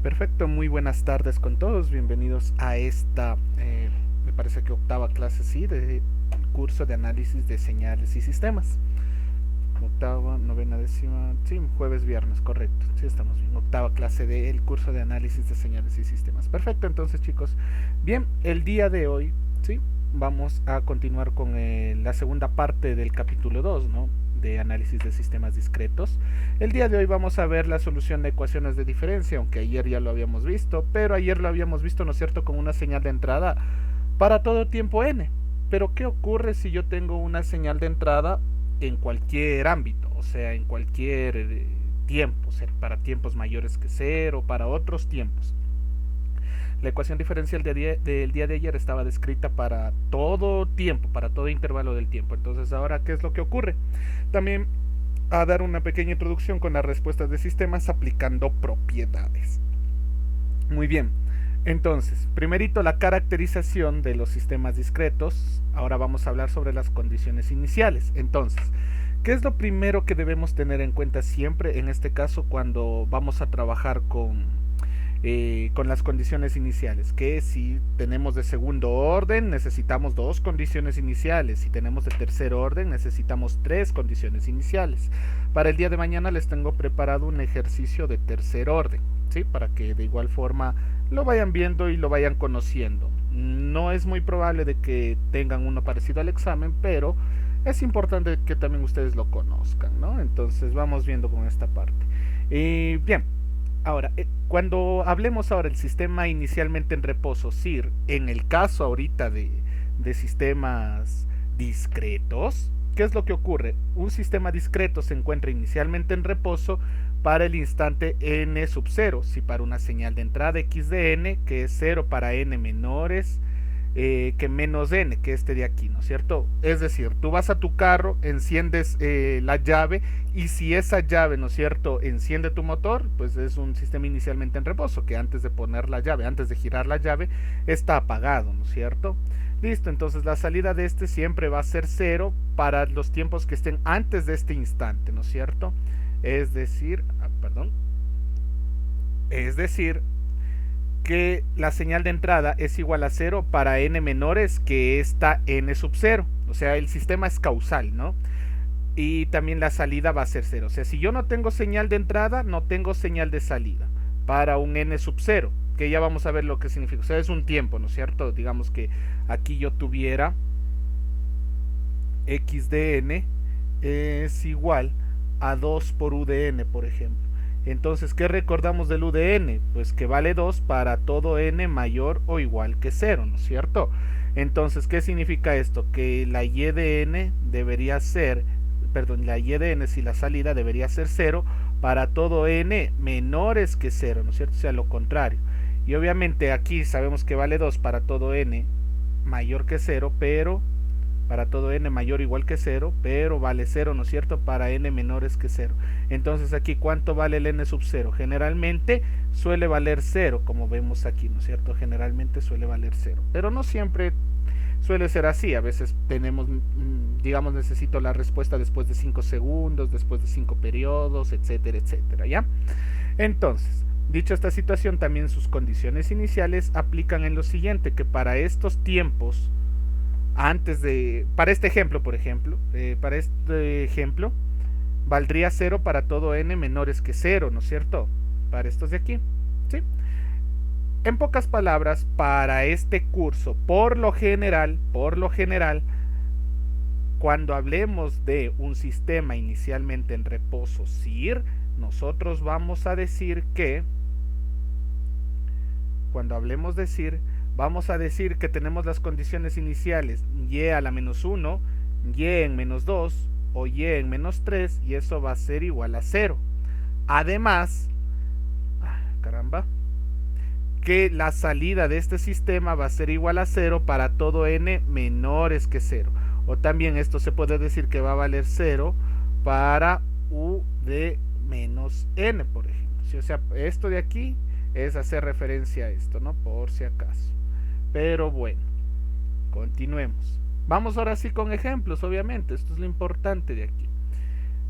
Perfecto, muy buenas tardes con todos. Bienvenidos a esta, me parece que octava clase, sí, de curso de análisis de señales y sistemas. Octava, novena, décima, sí, jueves, viernes, correcto. Sí, estamos bien. Octava clase del curso de análisis de señales y sistemas. Perfecto, entonces chicos. Bien, el día de hoy, sí, vamos a continuar con la segunda parte del capítulo 2, ¿no? De análisis de sistemas discretos. El día de hoy vamos a ver la solución de ecuaciones de diferencia, aunque ayer ya lo habíamos visto, pero ayer lo habíamos visto, ¿no es cierto?, con una señal de entrada para todo tiempo n. Pero ¿qué ocurre si yo tengo una señal de entrada en cualquier ámbito? O sea, en cualquier tiempo, o sea, para tiempos mayores que cero, para otros tiempos. La ecuación diferencial del día de ayer estaba descrita para todo tiempo, para todo intervalo del tiempo. Entonces, ahora, ¿qué es lo que ocurre? También a dar una pequeña introducción con las respuestas de sistemas aplicando propiedades. Muy bien. Entonces, primerito la caracterización de los sistemas discretos. Ahora vamos a hablar sobre las condiciones iniciales. Entonces, ¿qué es lo primero que debemos tener en cuenta siempre en este caso cuando vamos a trabajar con las condiciones iniciales? Que si tenemos de segundo orden necesitamos dos condiciones iniciales, si tenemos de tercer orden necesitamos tres condiciones iniciales. Para el día de mañana les tengo preparado un ejercicio de tercer orden, ¿sí? Para que de igual forma lo vayan viendo y lo vayan conociendo. No es muy probable de que tengan uno parecido al examen, pero es importante que también ustedes lo conozcan, ¿no? Entonces vamos viendo con esta parte. Bien, ahora, cuando hablemos ahora del sistema inicialmente en reposo, SIR, en el caso ahorita de sistemas discretos, ¿qué es lo que ocurre? Un sistema discreto se encuentra inicialmente en reposo para el instante n sub 0, si para una señal de entrada x de n, que es 0 para n menores que menos n, que este de aquí, ¿no es cierto? Es decir, tú vas a tu carro, enciendes la llave y si esa llave, ¿no es cierto?, enciende tu motor, pues es un sistema inicialmente en reposo, que antes de poner la llave, antes de girar la llave, está apagado, ¿no es cierto? Listo, entonces la salida de este siempre va a ser 0 para los tiempos que estén antes de este instante, ¿no es cierto? Es decir, es decir, que la señal de entrada es igual a 0 para n menores que esta n sub 0. O sea, el sistema es causal, ¿no? Y también la salida va a ser 0. O sea, si yo no tengo señal de entrada, no tengo señal de salida para un n sub 0, que ya vamos a ver lo que significa. O sea, es un tiempo, ¿no es cierto? Digamos que aquí yo tuviera x de n es igual a 2 por u de n, por ejemplo. Entonces, ¿qué recordamos del u de n? Pues que vale 2 para todo n mayor o igual que 0, ¿no es cierto? Entonces, ¿qué significa esto? Que la y de n debería ser, perdón, la y de n, si la salida debería ser 0 para todo n menores que 0, ¿no es cierto? O sea, lo contrario. Y obviamente aquí sabemos que vale 2 para todo n mayor que 0, pero para todo n mayor o igual que 0, pero vale 0, ¿no es cierto?, para n menores que 0. Entonces aquí, ¿cuánto vale el n sub 0? Generalmente suele valer 0, como vemos aquí, ¿no es cierto? Generalmente suele valer 0, pero no siempre suele ser así. A veces tenemos, digamos, necesito la respuesta después de 5 segundos, después de 5 periodos, etcétera, etcétera, ¿ya? Entonces, dicho esta situación, también sus condiciones iniciales aplican en lo siguiente, que para estos tiempos, para este ejemplo, por ejemplo, valdría 0 para todo n menores que 0, ¿no es cierto? Para estos de aquí, ¿sí? En pocas palabras, para este curso, por lo general, cuando hablemos de un sistema inicialmente en reposo SIR, nosotros vamos a decir que, cuando hablemos de SIR, vamos a decir que tenemos las condiciones iniciales y a la menos 1, y en menos 2 o y en menos 3, y eso va a ser igual a 0. Además, que la salida de este sistema va a ser igual a 0 para todo n menores que 0. O también esto se puede decir que va a valer 0 para u de menos n, por ejemplo. ¿Sí? O sea, esto de aquí es hacer referencia a esto, ¿no? Por si acaso. Pero bueno, continuemos. Vamos ahora sí con ejemplos, obviamente. Esto es lo importante de aquí.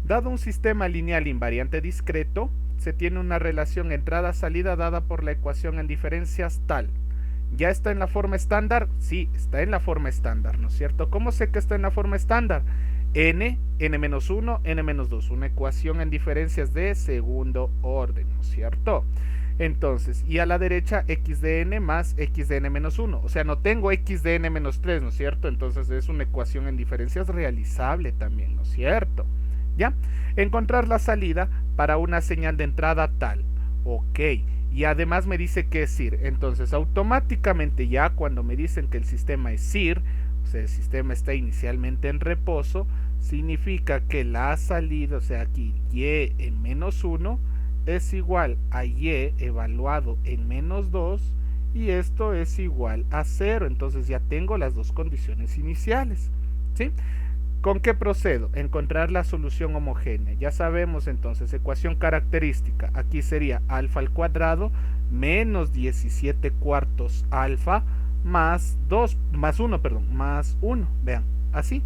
Dado un sistema lineal invariante discreto, se tiene una relación entrada-salida dada por la ecuación en diferencias tal. ¿Ya está en la forma estándar? Sí, está en la forma estándar, ¿no es cierto? ¿Cómo sé que está en la forma estándar? n-1, n-2, una ecuación en diferencias de segundo orden, ¿no es cierto? Entonces, y a la derecha x de n más x de n-1, o sea, no tengo x de n-3, ¿no es cierto? Entonces es una ecuación en diferencias realizable también, ¿no es cierto? ¿Ya? Encontrar la salida para una señal de entrada tal, ok, y además me dice que es SIR, entonces automáticamente ya cuando me dicen que el sistema es SIR, o sea, el sistema está inicialmente en reposo, significa que la salida, o sea, aquí y en -1 es igual a y evaluado en -2 y esto es igual a 0, entonces ya tengo las dos condiciones iniciales, ¿sí? ¿Con qué procedo? Encontrar la solución homogénea. Ya sabemos entonces, ecuación característica. Aquí sería alfa al cuadrado menos 17 cuartos alfa más 1. Vean, así.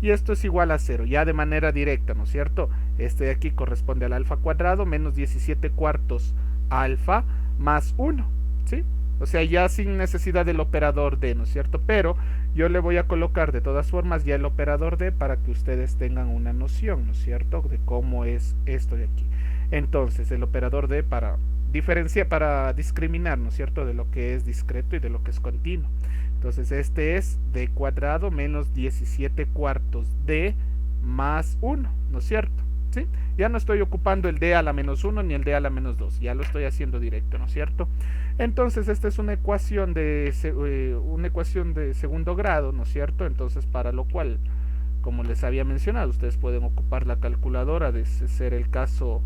Y esto es igual a 0, ya de manera directa, ¿no es cierto? Este de aquí corresponde al alfa cuadrado menos 17 cuartos alfa más 1, ¿sí? O sea, ya sin necesidad del operador d, ¿no es cierto? Pero yo le voy a colocar de todas formas ya el operador d para que ustedes tengan una noción, ¿no es cierto? De cómo es esto de aquí. Entonces, el operador d para diferenciar, para discriminar, ¿no es cierto? De lo que es discreto y de lo que es continuo. Entonces, este es d cuadrado menos 17 cuartos d más 1, ¿no es cierto? ¿Sí? Ya no estoy ocupando el d a la -1 ni el d a la -2, ya lo estoy haciendo directo, ¿no es cierto? Entonces esta es una ecuación de segundo grado, ¿no es cierto? Entonces para lo cual, como les había mencionado, ustedes pueden ocupar la calculadora de ser el caso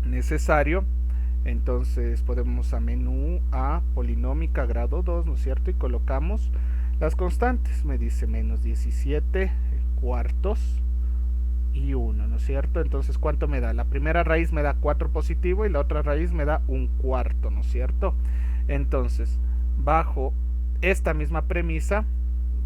necesario. Entonces podemos a menú a polinómica grado 2, ¿no es cierto? Y colocamos las constantes, me dice menos 17 cuartos y 1, ¿no es cierto? Entonces, ¿cuánto me da? La primera raíz me da 4 positivo y la otra raíz me da 1/4, ¿no es cierto? Entonces, bajo esta misma premisa,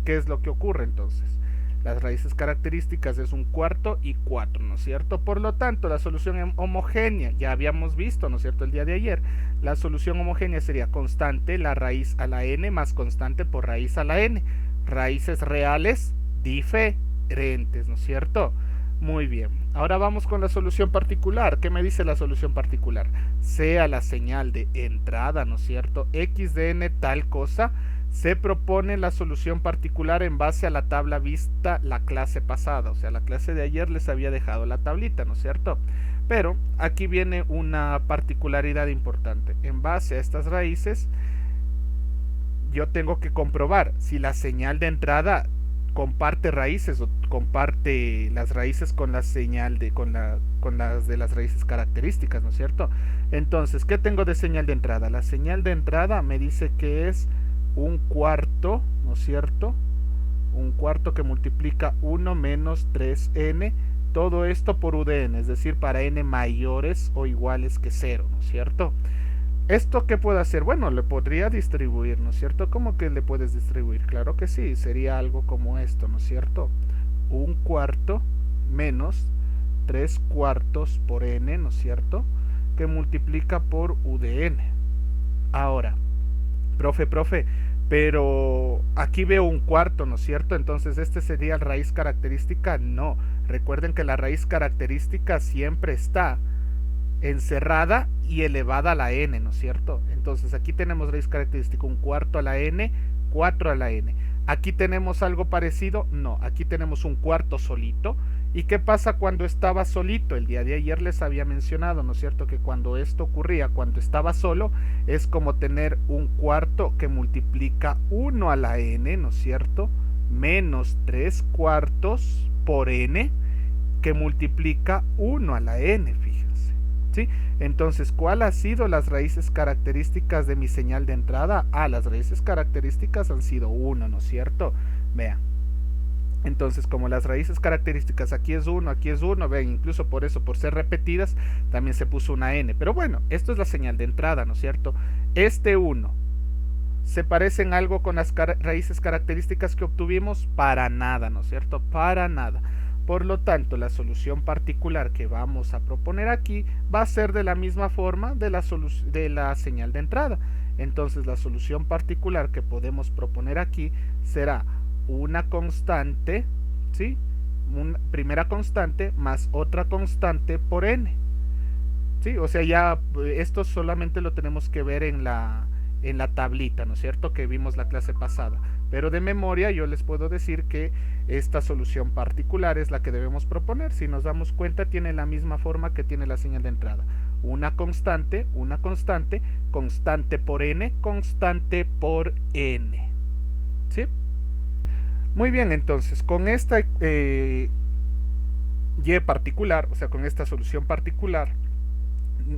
¿qué es lo que ocurre entonces? Las raíces características es 1/4 y 4, ¿no es cierto? Por lo tanto, la solución homogénea, ya habíamos visto, ¿no es cierto? El día de ayer, la solución homogénea sería constante la raíz a la n más constante por raíz a la n. Raíces reales diferentes, ¿no es cierto? Muy bien, ahora vamos con la solución particular. ¿Qué me dice la solución particular? Sea la señal de entrada, ¿no es cierto? X de n tal cosa, se propone la solución particular en base a la tabla vista la clase pasada. O sea, la clase de ayer les había dejado la tablita, ¿no es cierto? Pero aquí viene una particularidad importante. En base a estas raíces, yo tengo que comprobar si la señal de entrada comparte raíces o comparte las raíces con la señal de con las de las raíces características, ¿no es cierto? Entonces, ¿qué tengo de señal de entrada? La señal de entrada me dice que es 1/4, ¿no es cierto? 1/4 que multiplica 1 menos 3n, todo esto por udn, es decir, para n mayores o iguales que 0, ¿no es cierto? ¿Esto qué puedo hacer? Bueno, le podría distribuir, ¿no es cierto? ¿Cómo que le puedes distribuir? Claro que sí, sería algo como esto, ¿no es cierto? 1/4 menos 3/4 por n, ¿no es cierto? Que multiplica por udn. Ahora, profe, pero aquí veo 1/4, ¿no es cierto? Entonces, ¿este sería la raíz característica? No. Recuerden que la raíz característica siempre está encerrada y elevada a la n, ¿no es cierto? Entonces aquí tenemos raíz característica 1/4 a la n, 4 a la n. Aquí tenemos algo parecido, no, aquí tenemos 1/4 solito. ¿Y qué pasa cuando estaba solito? El día de ayer les había mencionado, ¿no es cierto? Que cuando esto ocurría, cuando estaba solo, es como tener 1/4 que multiplica 1 a la n, ¿no es cierto? Menos 3/4 por n que multiplica 1 a la n, fíjense. ¿Sí? Entonces, ¿cuál ha sido las raíces características de mi señal de entrada? Las raíces características han sido 1, ¿no es cierto? Vean. Entonces, como las raíces características aquí es 1, aquí es 1, vean, incluso por eso, por ser repetidas, también se puso una n. Pero bueno, esto es la señal de entrada, ¿no es cierto? Este 1, ¿se parece en algo con las raíces características que obtuvimos? Para nada, ¿no es cierto? Para nada. Por lo tanto, la solución particular que vamos a proponer aquí va a ser de la misma forma de la señal de entrada. Entonces, la solución particular que podemos proponer aquí será una constante, ¿sí? Una primera constante más otra constante por n. ¿Sí? O sea, ya esto solamente lo tenemos que ver en la tablita, ¿no es cierto?, que vimos la clase pasada. Pero de memoria yo les puedo decir que esta solución particular es la que debemos proponer. Si nos damos cuenta, tiene la misma forma que tiene la señal de entrada. Una constante, constante por n, constante por n. ¿Sí? Muy bien, entonces, con esta y particular, o sea, con esta solución particular,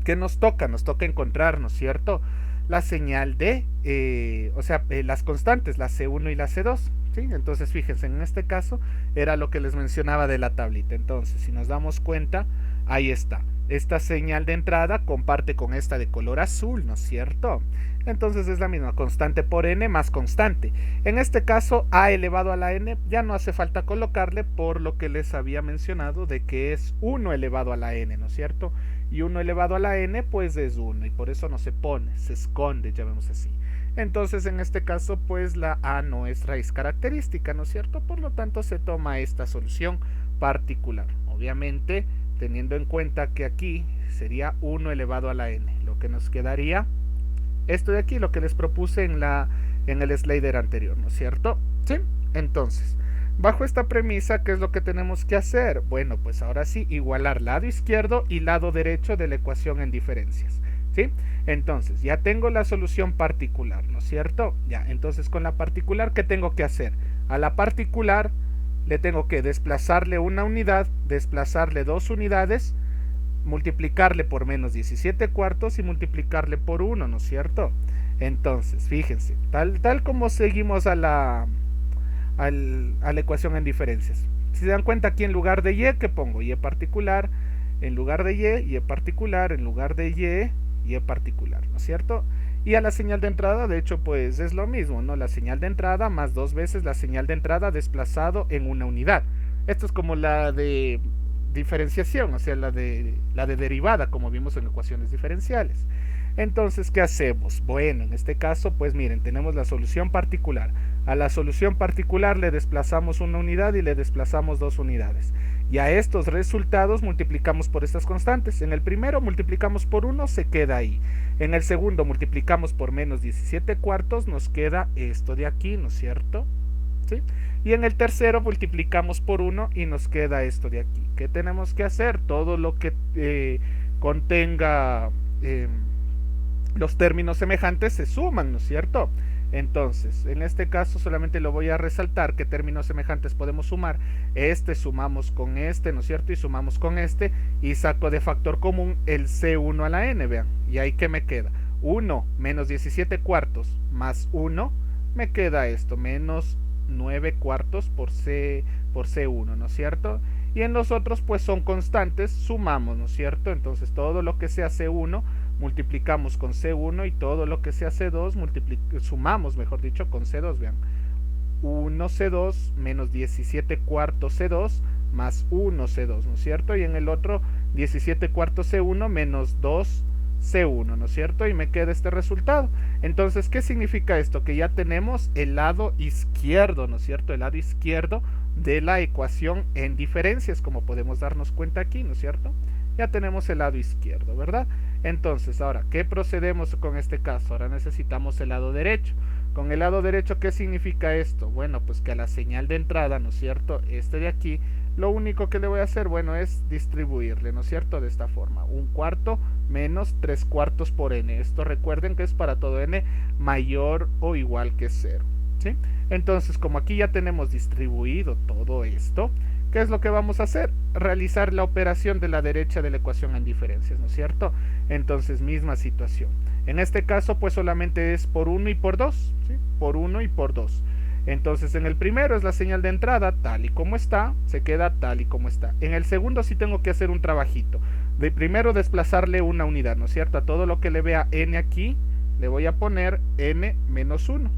¿qué nos toca? Nos toca encontrar, ¿no es cierto?, la señal de, las constantes, la C1 y la C2, ¿sí? Entonces, fíjense, en este caso era lo que les mencionaba de la tablita. Entonces, si nos damos cuenta, ahí está. Esta señal de entrada comparte con esta de color azul, ¿no es cierto? Entonces es la misma, constante por n más constante. En este caso, a elevado a la n ya no hace falta colocarle, por lo que les había mencionado de que es 1 elevado a la n, ¿no es cierto? Y 1 elevado a la n pues es 1, y por eso no se pone, se esconde, ya vemos así. Entonces en este caso pues la a no es raíz característica, ¿no es cierto? Por lo tanto se toma esta solución particular. Obviamente teniendo en cuenta que aquí sería 1 elevado a la n, lo que nos quedaría esto de aquí, lo que les propuse en el slider anterior, ¿no es cierto? ¿Sí? Entonces, bajo esta premisa, ¿qué es lo que tenemos que hacer? Bueno, pues ahora sí, igualar lado izquierdo y lado derecho de la ecuación en diferencias, ¿sí? Entonces, ya tengo la solución particular, ¿no es cierto? Ya, entonces con la particular, ¿qué tengo que hacer? A la particular le tengo que desplazarle una unidad, desplazarle 2 unidades, multiplicarle por menos 17 cuartos y multiplicarle por 1, ¿no es cierto? Entonces, fíjense, tal como seguimos a la ecuación en diferencias. Si se dan cuenta, aquí en lugar de y, ¿qué pongo? Y particular, en lugar de y particular, en lugar de y particular, ¿no es cierto? Y a la señal de entrada, de hecho, pues es lo mismo, ¿no? La señal de entrada más 2 veces la señal de entrada desplazado en una unidad. Esto es como la de diferenciación, o sea, la de derivada, como vimos en ecuaciones diferenciales. Entonces, ¿qué hacemos? Bueno, en este caso, pues miren, tenemos la solución particular. A la solución particular le desplazamos una unidad y le desplazamos 2 unidades. Y a estos resultados multiplicamos por estas constantes. En el primero multiplicamos por 1, se queda ahí. En el segundo multiplicamos por menos 17 cuartos, nos queda esto de aquí, ¿no es cierto? ¿Sí? Y en el tercero multiplicamos por 1 y nos queda esto de aquí. ¿Qué tenemos que hacer? Todo lo que contenga los términos semejantes se suman, ¿no es cierto? Entonces, en este caso solamente lo voy a resaltar, que términos semejantes podemos sumar. Este sumamos con este, ¿no es cierto? Y sumamos con este y saco de factor común el C1 a la n, vean. Y ahí que me queda 1 menos 17 cuartos más 1, me queda esto, menos 9 cuartos por C1, ¿no es cierto? Y en los otros pues son constantes, sumamos, ¿no es cierto? Entonces todo lo que sea C1 multiplicamos con C1 y todo lo que sea C2 sumamos, mejor dicho, con C2, vean. 1 C2 menos 17 cuartos C2 más 1 C2, ¿no es cierto? Y en el otro 17 cuartos C1 menos 2 C1, ¿no es cierto? Y me queda este resultado. Entonces, ¿qué significa esto? Que ya tenemos el lado izquierdo, ¿no es cierto? El lado izquierdo de la ecuación en diferencias, como podemos darnos cuenta aquí, ¿no es cierto? Ya tenemos el lado izquierdo, ¿verdad? Entonces, ahora, ¿qué procedemos con este caso? Ahora necesitamos el lado derecho. Con el lado derecho, ¿qué significa esto? Bueno, pues que a la señal de entrada, ¿no es cierto? Este de aquí, lo único que le voy a hacer, bueno, es distribuirle, ¿no es cierto? De esta forma, 1/4 menos 3/4 por n. Esto recuerden que es para todo n mayor o igual que 0, ¿sí? Entonces, como aquí ya tenemos distribuido todo esto, ¿qué es lo que vamos a hacer? Realizar la operación de la derecha de la ecuación en diferencias, ¿no es cierto? Entonces, misma situación. En este caso, pues solamente es por 1 y por 2, ¿sí? Por 1 y por 2. Entonces, en el primero es la señal de entrada, tal y como está, se queda tal y como está. En el segundo sí tengo que hacer un trabajito. De primero desplazarle una unidad, ¿no es cierto? A todo lo que le vea n aquí, le voy a poner n menos 1.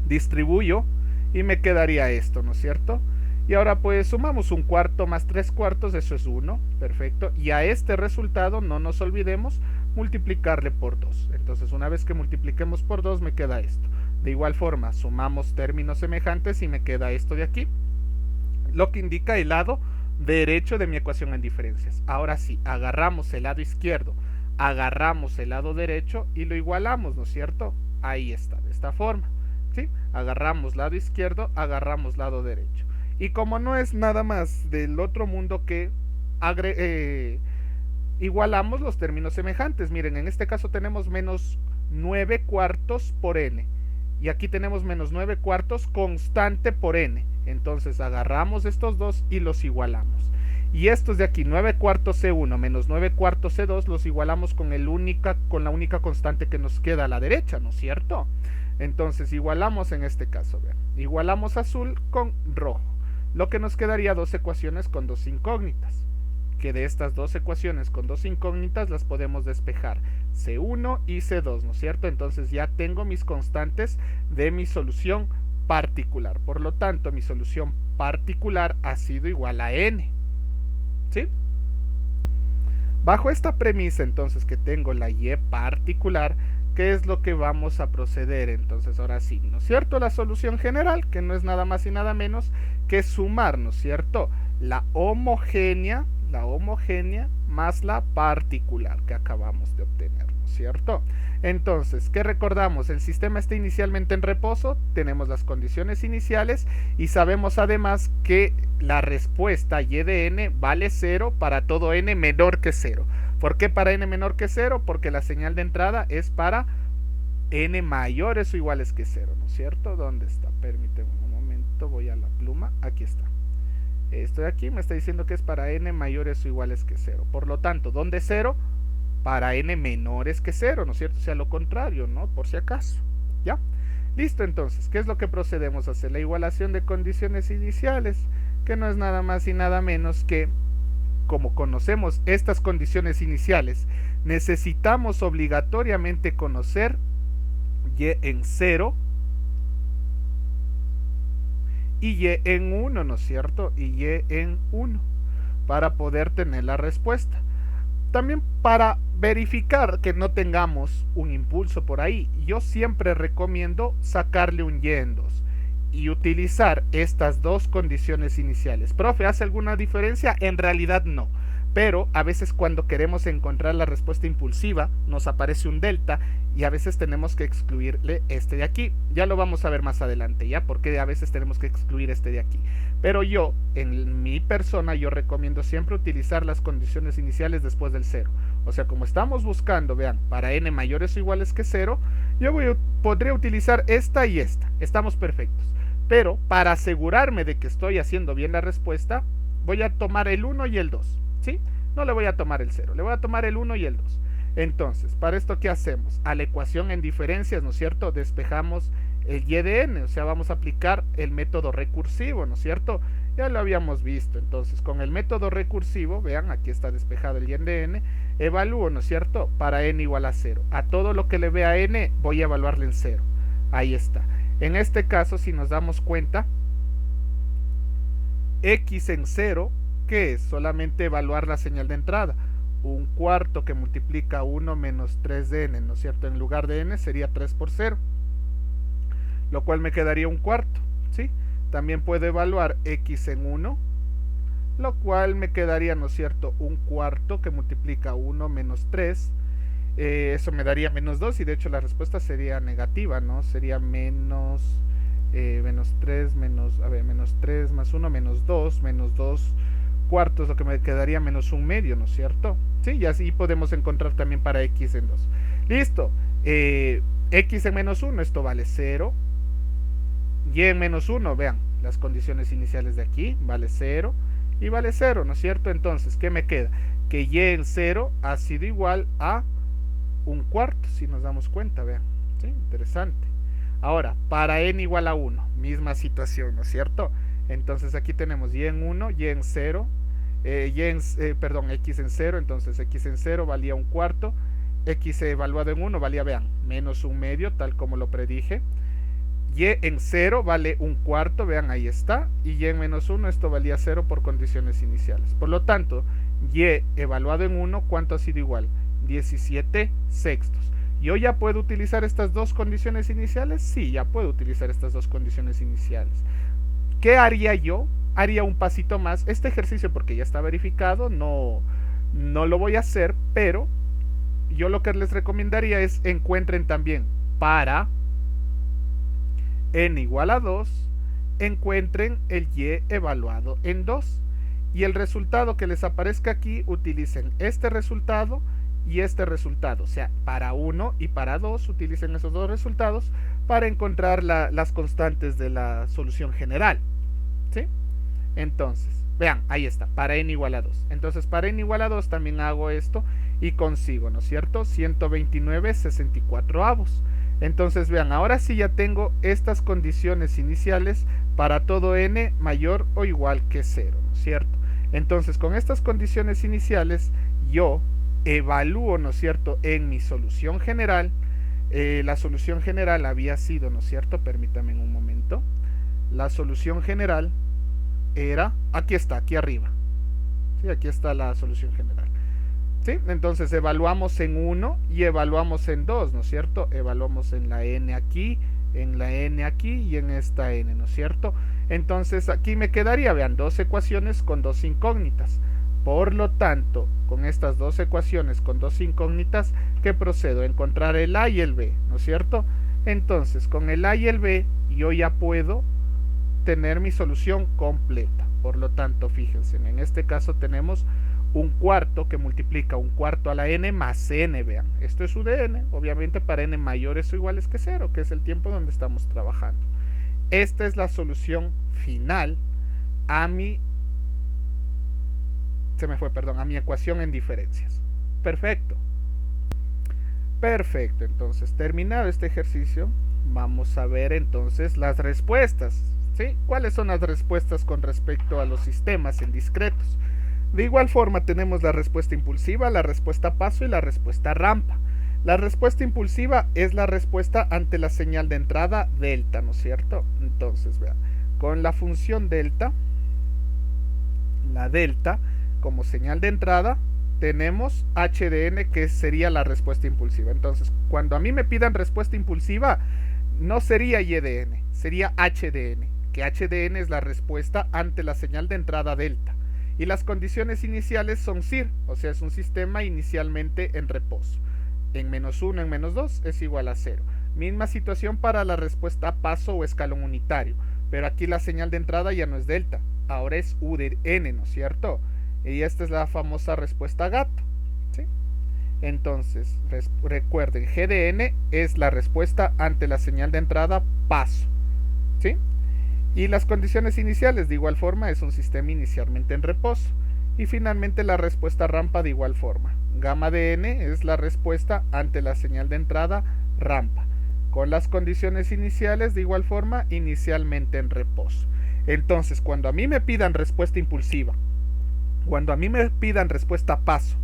Distribuyo y me quedaría esto, ¿no es cierto? Y ahora pues sumamos 1/4 más 3/4, eso es 1, perfecto. Y a este resultado no nos olvidemos multiplicarle por 2. Entonces una vez que multipliquemos por 2 me queda esto. De igual forma sumamos términos semejantes y me queda esto de aquí, lo que indica el lado derecho de mi ecuación en diferencias. Ahora sí, agarramos el lado izquierdo, agarramos el lado derecho y lo igualamos, ¿no es cierto? Ahí está, de esta forma, ¿sí? Agarramos lado izquierdo, agarramos lado derecho. Y como no es nada más del otro mundo que igualamos los términos semejantes. Miren, en este caso tenemos menos 9/4 por n. Y aquí tenemos menos 9/4 constante por n. Entonces agarramos estos dos y los igualamos. Y estos de aquí, 9/4 C1 menos 9/4 C2, los igualamos con la única constante que nos queda a la derecha, ¿no es cierto? Entonces igualamos en este caso, vean, igualamos azul con rojo, lo que nos quedaría dos ecuaciones con dos incógnitas, que de estas dos ecuaciones con dos incógnitas las podemos despejar, C1 y C2, ¿no es cierto? Entonces ya tengo mis constantes de mi solución particular. Por lo tanto, mi solución particular ha sido igual a n, ¿sí? Bajo esta premisa, entonces, que tengo la y particular, ¿qué es lo que vamos a proceder? Entonces, ahora sí, ¿no es cierto? La solución general, que no es nada más y nada menos que sumar, ¿no es cierto? La homogénea más la particular que acabamos de obtener, ¿no es cierto? Entonces, ¿qué recordamos? El sistema está inicialmente en reposo, tenemos las condiciones iniciales y sabemos además que la respuesta y de n vale 0 para todo n menor que 0. ¿Por qué para n menor que 0? Porque la señal de entrada es para n mayores o iguales que 0, ¿no es cierto? ¿Dónde está? Permíteme un momento, voy a la pluma, aquí está. Esto de aquí me está diciendo que es para n mayores o iguales que 0. Por lo tanto, ¿dónde 0? Para n menores que 0, ¿no es cierto? O sea, lo contrario, ¿no? Por si acaso, ¿ya? Listo, entonces, ¿qué es lo que procedemos a hacer? La igualación de condiciones iniciales, que no es nada más y nada menos que, como conocemos estas condiciones iniciales, necesitamos obligatoriamente conocer y en 0 y y en 1, ¿no es cierto? Y en 1 para poder tener la respuesta. También para verificar que no tengamos un impulso por ahí, yo siempre recomiendo sacarle un y en 2 y utilizar estas dos condiciones iniciales. Profe, ¿hace alguna diferencia? En realidad no. Pero a veces cuando queremos encontrar la respuesta impulsiva nos aparece un delta y a veces tenemos que excluirle este de aquí. Ya lo vamos a ver más adelante, ¿ya? Porque a veces tenemos que excluir este de aquí. Pero yo, en mi persona, yo recomiendo siempre utilizar las condiciones iniciales después del 0. O sea, como estamos buscando, vean, para n mayores o iguales que 0, yo podría utilizar esta y esta. Estamos perfectos. Pero para asegurarme de que estoy haciendo bien la respuesta, voy a tomar el 1 y el 2. ¿Sí? No le voy a tomar el 0, le voy a tomar el 1 y el 2. Entonces, para esto, ¿qué hacemos? A la ecuación en diferencias, ¿no es cierto? Despejamos el y de n, o sea, vamos a aplicar el método recursivo, ¿no es cierto? Ya lo habíamos visto. Entonces, con el método recursivo, vean, aquí está despejado el y de n, evalúo, ¿no es cierto? Para n igual a 0. A todo lo que le vea a n, voy a evaluarle en 0. Ahí está. En este caso, si nos damos cuenta, x en 0, ¿qué es? Solamente evaluar la señal de entrada. 1/4 que multiplica 1 menos 3 de n, ¿no es cierto? En lugar de n sería 3 por 0, lo cual me quedaría 1/4, ¿sí? También puedo evaluar x en 1, lo cual me quedaría, ¿no es cierto? 1/4 que multiplica 1 menos 3, eso me daría menos 2 y de hecho la respuesta sería negativa, ¿no? Sería menos 3 menos 3 más 1 menos 2 cuartos, lo que me quedaría menos 1/2, ¿no es cierto? Sí, y así podemos encontrar también para x en 2. Listo. X en menos 1, esto vale 0. Y en menos 1, vean, las condiciones iniciales de aquí, vale 0 y vale 0, ¿no es cierto? Entonces, ¿qué me queda? Que y en 0 ha sido igual a 1/4, si nos damos cuenta, vean. ¿Sí? Interesante. Ahora, para n igual a 1, misma situación, ¿no es cierto? Entonces aquí tenemos y en 1, y en 0, x en 0, entonces x en 0 valía 1/4, x evaluado en 1 valía, vean, menos 1/2, tal como lo predije, y en 0 vale un cuarto, vean, ahí está, y y en menos 1 esto valía 0 por condiciones iniciales. Por lo tanto, y evaluado en 1, ¿cuánto ha sido igual? 17 sextos. ¿Yo ya puedo utilizar estas dos condiciones iniciales? Sí, ya puedo utilizar estas dos condiciones iniciales. ¿Qué haría yo? Haría un pasito más. Este ejercicio, porque ya está verificado, no lo voy a hacer, pero yo lo que les recomendaría es encuentren también para n igual a 2, encuentren el y evaluado en 2. Y el resultado que les aparezca aquí, utilicen este resultado y este resultado. O sea, para 1 y para 2, utilicen esos dos resultados para encontrar las constantes de la solución general. ¿Sí? Entonces, vean, ahí está, para n igual a 2. Entonces, para n igual a 2 también hago esto y consigo, ¿no es cierto? 129/64. Entonces, vean, ahora sí ya tengo estas condiciones iniciales para todo n mayor o igual que 0, ¿no es cierto? Entonces, con estas condiciones iniciales, yo evalúo, ¿no es cierto?, en mi solución general. La solución general había sido, ¿no es cierto?, permítanme un momento. La solución general era, aquí está, aquí arriba. ¿Sí? Aquí está la solución general. ¿Sí? Entonces evaluamos en 1 y evaluamos en 2, ¿no es cierto? Evaluamos en la n aquí, en la n aquí y en esta n, ¿no es cierto? Entonces aquí me quedaría, vean, dos ecuaciones con dos incógnitas. Por lo tanto, con estas dos ecuaciones con dos incógnitas, ¿qué procedo? A encontrar el a y el b, ¿no es cierto? Entonces, con el a y el b, yo ya puedo tener mi solución completa. Por lo tanto, fíjense, en este caso tenemos un cuarto que multiplica un cuarto a la n más n, vean. Esto es u de n, obviamente para n mayores o iguales que 0, que es el tiempo donde estamos trabajando. Esta es la solución final a mi ecuación en diferencias. Perfecto. Perfecto, entonces terminado este ejercicio, vamos a ver entonces las respuestas. ¿Sí? ¿Cuáles son las respuestas con respecto a los sistemas en discretos? De igual forma tenemos la respuesta impulsiva, la respuesta paso y la respuesta rampa. La respuesta impulsiva es la respuesta ante la señal de entrada delta, ¿no es cierto? Entonces, vean, con la función delta, la delta como señal de entrada, tenemos h de n, que sería la respuesta impulsiva. Entonces, cuando a mí me pidan respuesta impulsiva, no sería y de n, sería h de n, que h de n es la respuesta ante la señal de entrada delta. Y las condiciones iniciales son SIR, o sea, es un sistema inicialmente en reposo. En menos 1, en menos 2 es igual a 0. Misma situación para la respuesta paso o escalón unitario, pero aquí la señal de entrada ya no es delta, ahora es u de n, ¿no es cierto? Y esta es la famosa respuesta gato, ¿sí? Entonces, recuerden, g de n es la respuesta ante la señal de entrada paso, ¿sí? Y las condiciones iniciales, de igual forma, es un sistema inicialmente en reposo. Y finalmente la respuesta rampa, de igual forma. Gamma de n es la respuesta ante la señal de entrada rampa. Con las condiciones iniciales, de igual forma, inicialmente en reposo. Entonces, cuando a mí me pidan respuesta impulsiva, cuando a mí me pidan respuesta paso,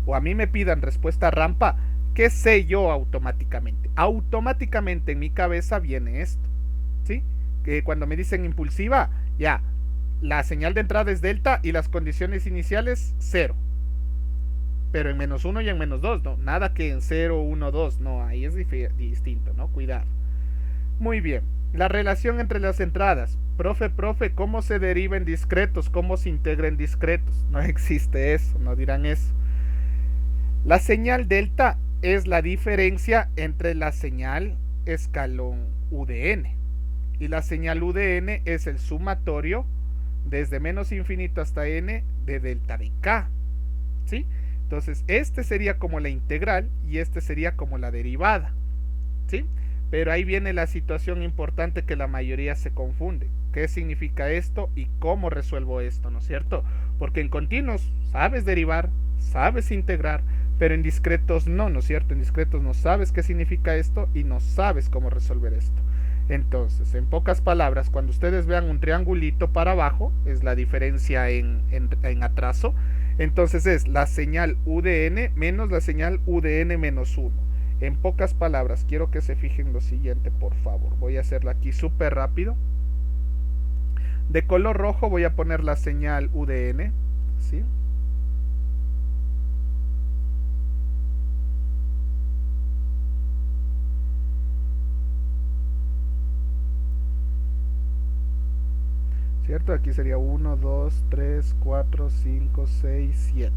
o a mí me pidan respuesta rampa, ¿qué sé yo automáticamente? Automáticamente en mi cabeza viene esto, ¿sí? Que cuando me dicen impulsiva, ya, la señal de entrada es delta y las condiciones iniciales 0. Pero en menos 1 y en menos 2, no, nada que en 0, 1, 2, no, ahí es distinto, ¿no? Cuidado. Muy bien, la relación entre las entradas. Profe, ¿cómo se deriva en discretos? ¿Cómo se integra en discretos? No existe eso, no dirán eso. La señal delta es la diferencia entre la señal escalón u de n. Y la señal u de n es el sumatorio desde menos infinito hasta n de delta de k, ¿sí? Entonces, este sería como la integral y este sería como la derivada, ¿sí? Pero ahí viene la situación importante que la mayoría se confunde. ¿Qué significa esto y cómo resuelvo esto, ¿no es cierto? Porque en continuos sabes derivar, sabes integrar, pero en discretos no, ¿no es cierto? En discretos no sabes qué significa esto y no sabes cómo resolver esto. Entonces, en pocas palabras, cuando ustedes vean un triangulito para abajo, es la diferencia en atraso. Entonces es la señal u de n menos la señal u de n menos 1. En pocas palabras, quiero que se fijen lo siguiente, por favor. Voy a hacerlo aquí súper rápido. De color rojo voy a poner la señal UDN, ¿sí? ¿Cierto? Aquí sería 1, 2, 3, 4, 5, 6, 7.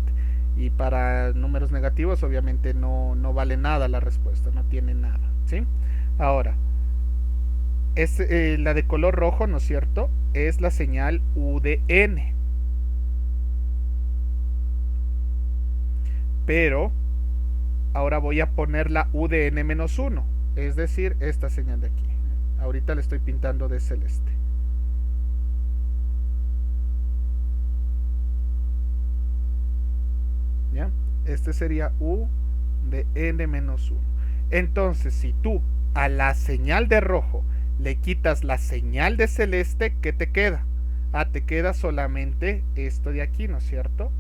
Y para números negativos obviamente no vale nada la respuesta, no tiene nada, ¿sí? Ahora, la de color rojo, ¿no es cierto? Es la señal UDN. Pero ahora voy a poner la UDN-1, es decir, esta señal de aquí. Ahorita le estoy pintando de celeste. ¿Ya? Este sería U de N-1. Entonces, si tú a la señal de rojo le quitas la señal de celeste, ¿qué te queda? Te queda solamente esto de aquí, ¿no es cierto?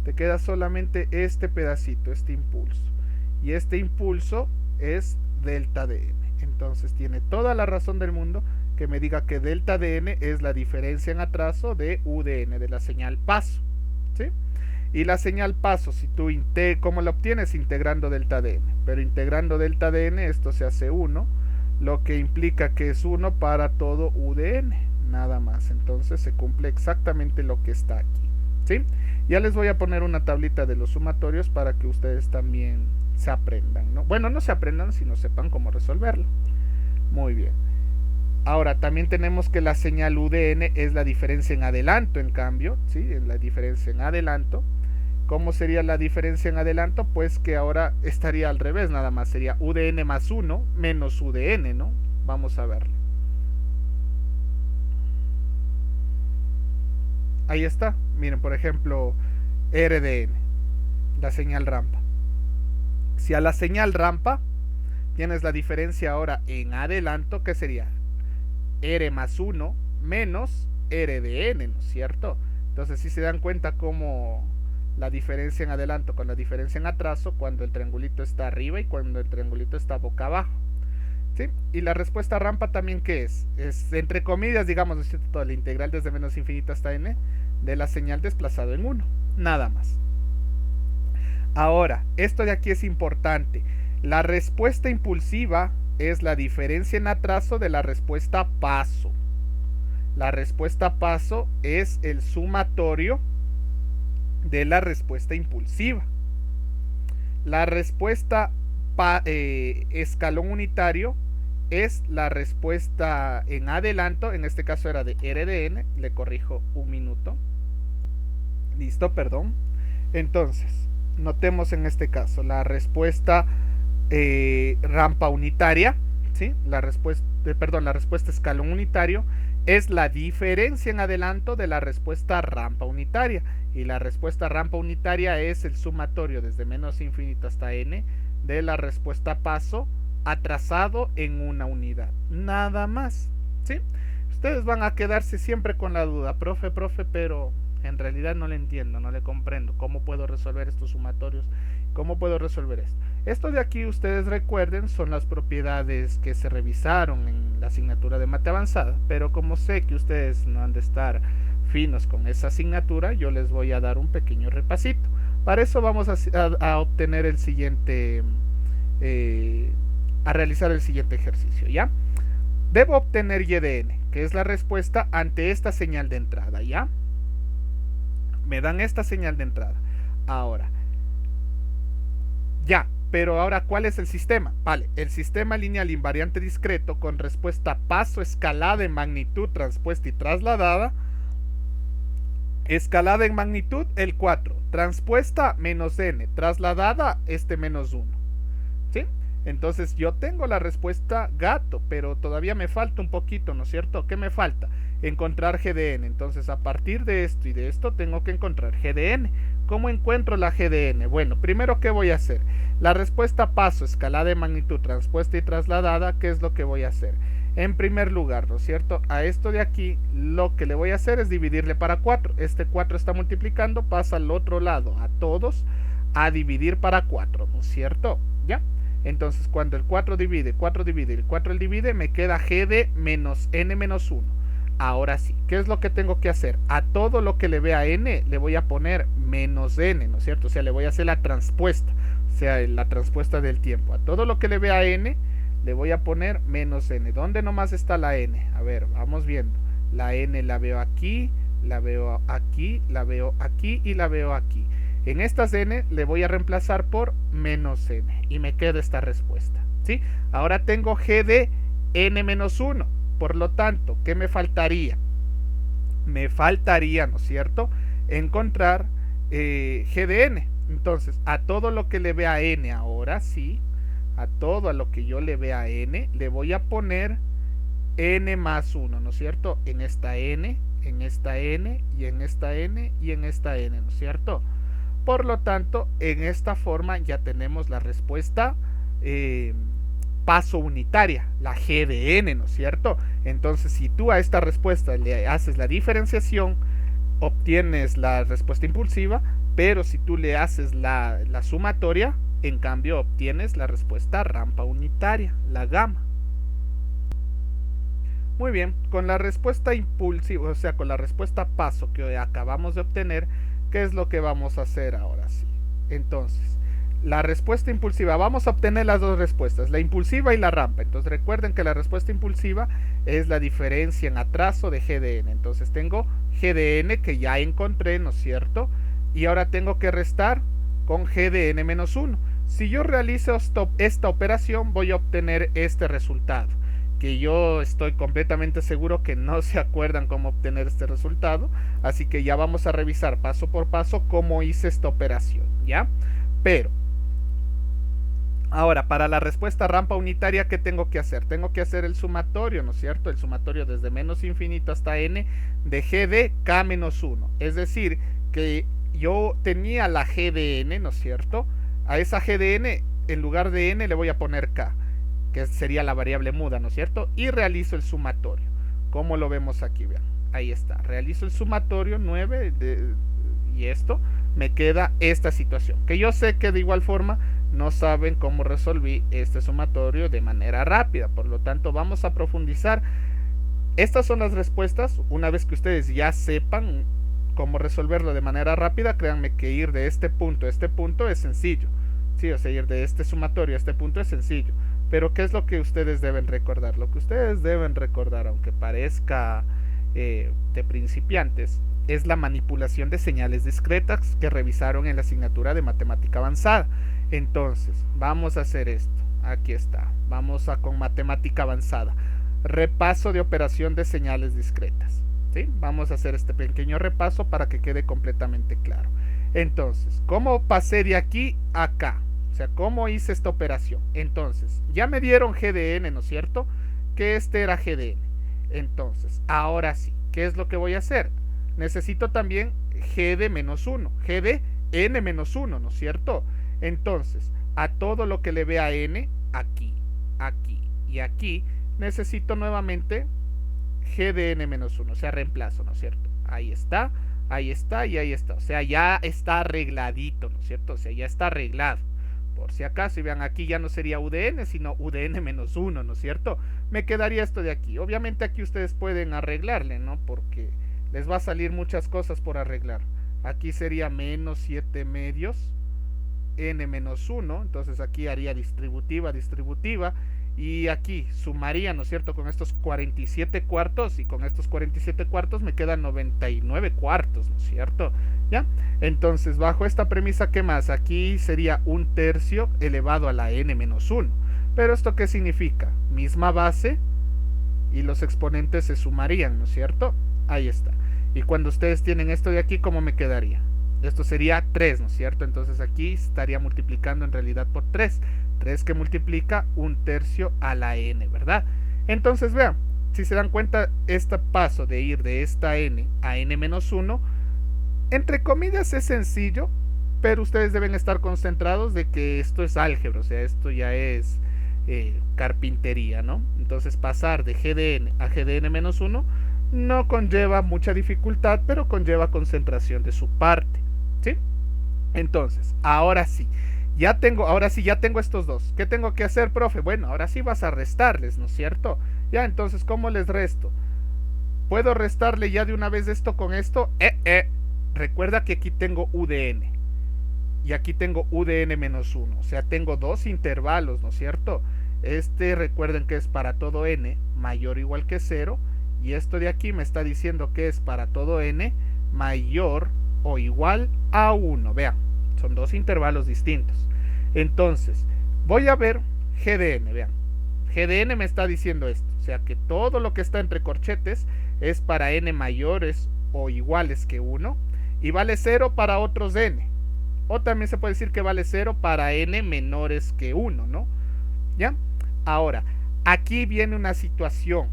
Te queda solamente este pedacito, este impulso. Y este impulso es delta de n. Entonces tiene toda la razón del mundo que me diga que delta de n es la diferencia en atraso de U de n, de la señal paso, ¿sí? Y la señal paso, si tú ¿cómo la obtienes? Integrando delta de n. Pero integrando delta de n, esto se hace 1, lo que implica que es 1 para todo U de n, nada más. Entonces se cumple exactamente lo que está aquí, ¿sí? Ya les voy a poner una tablita de los sumatorios para que ustedes también se aprendan, ¿no? Bueno, no se aprendan, sino sepan cómo resolverlo. Muy bien. Ahora, también tenemos que la señal UDN es la diferencia en adelanto, en cambio, ¿sí? Es la diferencia en adelanto. ¿Cómo sería la diferencia en adelanto? Pues que ahora estaría al revés, nada más. Sería UDN más 1 menos UDN, ¿no? Vamos a verlo. Ahí está. Miren, por ejemplo, RDN, la señal rampa. Si a la señal rampa tienes la diferencia ahora en adelanto, ¿qué sería? R más 1 menos RDN, ¿no es cierto? Entonces, si se dan cuenta cómo la diferencia en adelanto con la diferencia en atraso, cuando el triangulito está arriba y cuando el triangulito está boca abajo, ¿sí? Y la respuesta rampa también, ¿qué es? Es, entre comillas, digamos, ¿no es cierto? La integral desde menos infinito hasta n de la señal desplazado en 1, nada más. Ahora, esto de aquí es importante. La respuesta impulsiva es la diferencia en atraso de la respuesta paso. La respuesta paso es el sumatorio de la respuesta impulsiva. La respuesta escalón unitario es la respuesta en adelanto, en este caso era de RDN, le corrijo un minuto. Listo, perdón. Entonces, notemos en este caso la respuesta rampa unitaria, ¿sí? La respuesta escalón unitario es la diferencia en adelanto de la respuesta rampa unitaria. Y la respuesta rampa unitaria es el sumatorio desde menos infinito hasta n de la respuesta paso atrasado en una unidad. Nada más, ¿sí? Ustedes van a quedarse siempre con la duda, profe, pero en realidad no le entiendo, no le comprendo. ¿Cómo puedo resolver estos sumatorios? ¿Cómo puedo resolver esto? Esto de aquí, ustedes recuerden, son las propiedades que se revisaron en la asignatura de mate avanzada, pero como sé que ustedes no han de estar finos con esa asignatura, yo les voy a dar un pequeño repasito. Para eso vamos a obtener el siguiente, a realizar el siguiente ejercicio, ¿ya? Debo obtener y de n, que es la respuesta ante esta señal de entrada, ¿ya? Me dan esta señal de entrada. Ahora, ya, pero ahora, ¿cuál es el sistema? Vale, el sistema lineal invariante discreto con respuesta paso escalada en magnitud, transpuesta y trasladada. Escalada en magnitud, el 4. Transpuesta, menos n. Trasladada, menos 1. ¿Sí? Entonces yo tengo la respuesta gato, pero todavía me falta un poquito, ¿no es cierto? ¿Qué me falta? Encontrar g de n. Entonces a partir de esto y de esto tengo que encontrar g de n. ¿Cómo encuentro la g de n? Bueno, primero, ¿qué voy a hacer? La respuesta paso, escalada en magnitud, transpuesta y trasladada, ¿qué es lo que voy a hacer? En primer lugar, ¿no es cierto? A esto de aquí, lo que le voy a hacer es dividirle para 4. Este 4 está multiplicando, pasa al otro lado, a todos, a dividir para 4, ¿no es cierto? ¿Ya? Entonces cuando el 4 divide, 4 divide, el 4 el divide, me queda g de menos n menos 1. Ahora sí, ¿qué es lo que tengo que hacer? A todo lo que le ve a n le voy a poner menos n, ¿no es cierto? O sea, le voy a hacer la transpuesta, o sea, la transpuesta del tiempo. A todo lo que le ve a n le voy a poner menos n. ¿Dónde nomás está la n? A ver, vamos viendo. La n la veo aquí, la veo aquí, la veo aquí y la veo aquí. En estas n le voy a reemplazar por menos n y me queda esta respuesta, ¿sí? Ahora tengo g de n menos 1. Por lo tanto, ¿qué me faltaría? Me faltaría, ¿no es cierto?, encontrar g de n. Entonces, a todo lo que le vea a n ahora, sí, a todo a lo que yo le vea a n, le voy a poner n más 1, ¿no es cierto? En esta n, en esta n, y en esta n, y en esta n, ¿no es cierto? Por lo tanto, en esta forma ya tenemos la respuesta paso unitaria, la g de n, ¿no es cierto? Entonces, si tú a esta respuesta le haces la diferenciación, obtienes la respuesta impulsiva, pero si tú le haces la sumatoria, en cambio obtienes la respuesta rampa unitaria, la gamma. Muy bien, con la respuesta impulsiva, o sea, con la respuesta paso que acabamos de obtener, ¿qué es lo que vamos a hacer ahora sí? Entonces, la respuesta impulsiva, vamos a obtener las dos respuestas, la impulsiva y la rampa. Entonces recuerden que la respuesta impulsiva es la diferencia en atraso de g de n. Entonces tengo g de n que ya encontré, ¿no es cierto? Y ahora tengo que restar con g de n menos 1. Si yo realizo esta operación, voy a obtener este resultado, que yo estoy completamente seguro que no se acuerdan cómo obtener este resultado, así que ya vamos a revisar paso por paso cómo hice esta operación, ¿ya? Pero ahora, para la respuesta rampa unitaria, ¿qué tengo que hacer? Tengo que hacer el sumatorio, ¿no es cierto? El sumatorio desde menos infinito hasta n de g de k menos 1. Es decir, que yo tenía la g de n, ¿no es cierto? A esa g de n, en lugar de n, le voy a poner k, que sería la variable muda, ¿no es cierto? Y realizo el sumatorio. ¿Cómo lo vemos aquí? Vean, ahí está. Realizo el sumatorio 9 y esto me queda esta situación. Que yo sé que de igual forma no saben cómo resolví este sumatorio de manera rápida. Por lo tanto, vamos a profundizar. Estas son las respuestas. Una vez que ustedes ya sepan cómo resolverlo de manera rápida, créanme que ir de este punto a este punto es sencillo. Sí, o sea, ir de este sumatorio a este punto es sencillo. Pero ¿qué es lo que ustedes deben recordar? Lo que ustedes deben recordar, aunque parezca de principiantes, es la manipulación de señales discretas que revisaron en la asignatura de matemática avanzada. Entonces, vamos a hacer esto. Aquí está. Vamos a con matemática avanzada. Repaso de operación de señales discretas. ¿Sí? Vamos a hacer este pequeño repaso para que quede completamente claro. Entonces, ¿cómo pasé de aquí a acá? O sea, ¿cómo hice esta operación? Entonces, ya me dieron g de n, ¿no es cierto? Que este era g de n. Entonces, ahora sí, ¿qué es lo que voy a hacer? Necesito también g de menos 1, g de n menos 1, ¿no es cierto? Entonces, a todo lo que le vea n, aquí, aquí y aquí, necesito nuevamente g de n menos 1, o sea, reemplazo, ¿no es cierto? Ahí está y ahí está. O sea, ya está arregladito, ¿no es cierto? O sea, ya está arreglado. Por si acaso, y vean, aquí ya no sería UDN, sino UDN menos 1, ¿no es cierto? Me quedaría esto de aquí. Obviamente aquí ustedes pueden arreglarle, ¿no? Porque les va a salir muchas cosas por arreglar. Aquí sería menos 7 medios, n menos 1. Entonces aquí haría distributiva, y aquí sumaría, ¿no es cierto?, con estos 47 cuartos, y con estos 47 cuartos me quedan 99 cuartos, ¿no es cierto? ¿Ya? Entonces, bajo esta premisa, ¿qué más? Aquí sería 1/3 elevado a la n menos 1. Pero ¿esto qué significa? Misma base y los exponentes se sumarían, ¿no es cierto? Ahí está. Y cuando ustedes tienen esto de aquí, ¿cómo me quedaría? Esto sería 3, ¿no es cierto? Entonces aquí estaría multiplicando en realidad por 3. 3 que multiplica 1/3 a la n, ¿verdad? Entonces vean, si se dan cuenta, este paso de ir de esta n a n menos 1, entre comillas es sencillo, pero ustedes deben estar concentrados de que esto es álgebra, o sea, esto ya es carpintería, ¿no? Entonces pasar de g de n a g de n menos 1 no conlleva mucha dificultad, pero conlleva concentración de su parte, ¿sí? Entonces, ahora sí, Ya tengo, ahora sí, ya tengo estos dos. ¿Qué tengo que hacer, profe? Bueno, ahora sí vas a restarles, ¿no es cierto? Ya, entonces, ¿cómo les resto? ¿Puedo restarle ya de una vez esto con esto? Recuerda que aquí tengo UDN. Y aquí tengo UDN menos 1. O sea, tengo dos intervalos, ¿no es cierto? Recuerden que es para todo n mayor o igual que 0. Y esto de aquí me está diciendo que es para todo n mayor o igual a 1. Vean, son dos intervalos distintos. Entonces, voy a ver GDN, vean. GDN me está diciendo esto. O sea que todo lo que está entre corchetes es para n mayores o iguales que 1. Y vale 0 para otros n. O también se puede decir que vale 0 para n menores que 1, ¿no? ¿Ya? Ahora, aquí viene una situación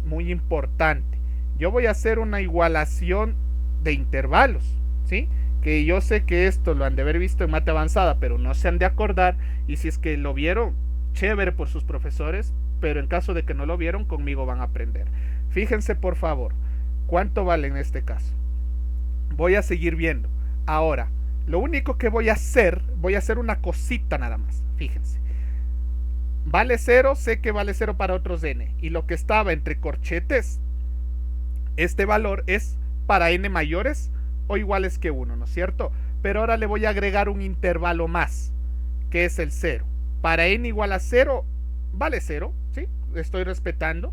muy importante. Yo voy a hacer una igualación de intervalos, ¿sí? Que yo sé que esto lo han de haber visto en mate avanzada, pero no se han de acordar. Y si es que lo vieron, chévere por sus profesores, pero en caso de que no lo vieron, conmigo van a aprender. Fíjense, por favor, ¿cuánto vale en este caso? Voy a seguir viendo. Ahora, lo único que voy a hacer una cosita nada más. Fíjense. Vale 0, sé que vale 0 para otros n. Y lo que estaba entre corchetes, este valor es para n mayores o iguales que 1, ¿no es cierto? Pero ahora le voy a agregar un intervalo más, que es el 0. Para n igual a 0, vale 0, ¿sí? Estoy respetando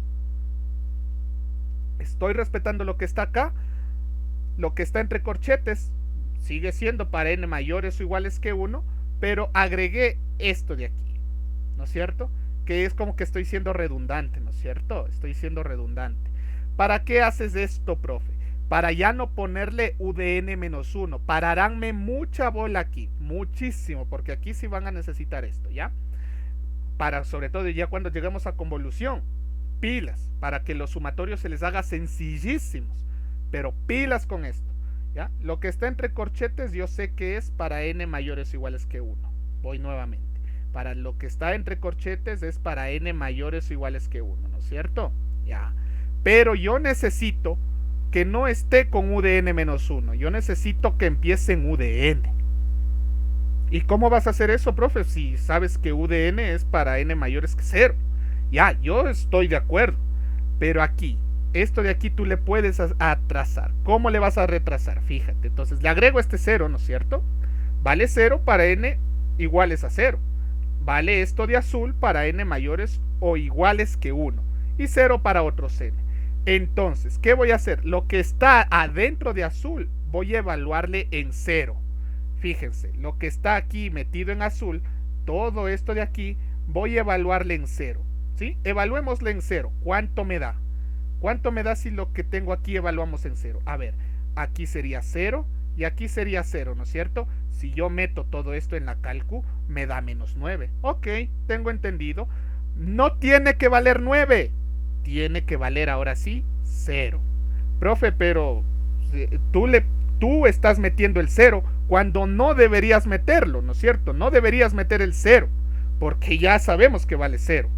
lo que está acá. Lo que está entre corchetes sigue siendo para n mayores o iguales que 1, pero agregué esto de aquí, ¿no es cierto? Que es como que estoy siendo redundante, ¿no es cierto? Estoy siendo redundante. ¿Para qué haces esto, profe? Para ya no ponerle UDN menos 1. Pararánme mucha bola aquí, muchísimo, porque aquí sí van a necesitar esto, ¿ya? Para, sobre todo ya cuando lleguemos a convolución, pilas, para que los sumatorios se les haga sencillísimos, pero pilas con esto, ¿ya? Lo que está entre corchetes yo sé que es para n mayores o iguales que 1. Voy nuevamente. Para lo que está entre corchetes es para n mayores o iguales que 1, ¿no es cierto? Ya. Pero yo necesito que no esté con UDN menos 1. Yo necesito que empiece en UDN. ¿Y cómo vas a hacer eso, profe? Si sabes que UDN es para n mayores que 0. Ya, yo estoy de acuerdo. Pero aquí, esto de aquí tú le puedes atrasar. ¿Cómo le vas a retrasar? Fíjate, entonces le agrego este 0, ¿no es cierto? Vale 0 para n iguales a 0. Vale esto de azul para n mayores o iguales que 1. Y 0 para otros n. Entonces, ¿qué voy a hacer? Lo que está adentro de azul voy a evaluarle en 0. Fíjense, lo que está aquí metido en azul, todo esto de aquí, voy a evaluarle en 0. ¿Sí? Evaluémosle en 0. ¿Cuánto me da? ¿Cuánto me da si lo que tengo aquí evaluamos en 0? A ver, aquí sería 0 y aquí sería 0, ¿no es cierto? Si yo meto todo esto en la calcu, me da menos 9. Ok, tengo entendido. No tiene que valer 9. Tiene que valer ahora sí 0. Profe, pero tú estás metiendo el 0 cuando no deberías meterlo, ¿no es cierto? No deberías meter el 0, porque ya sabemos que vale 0.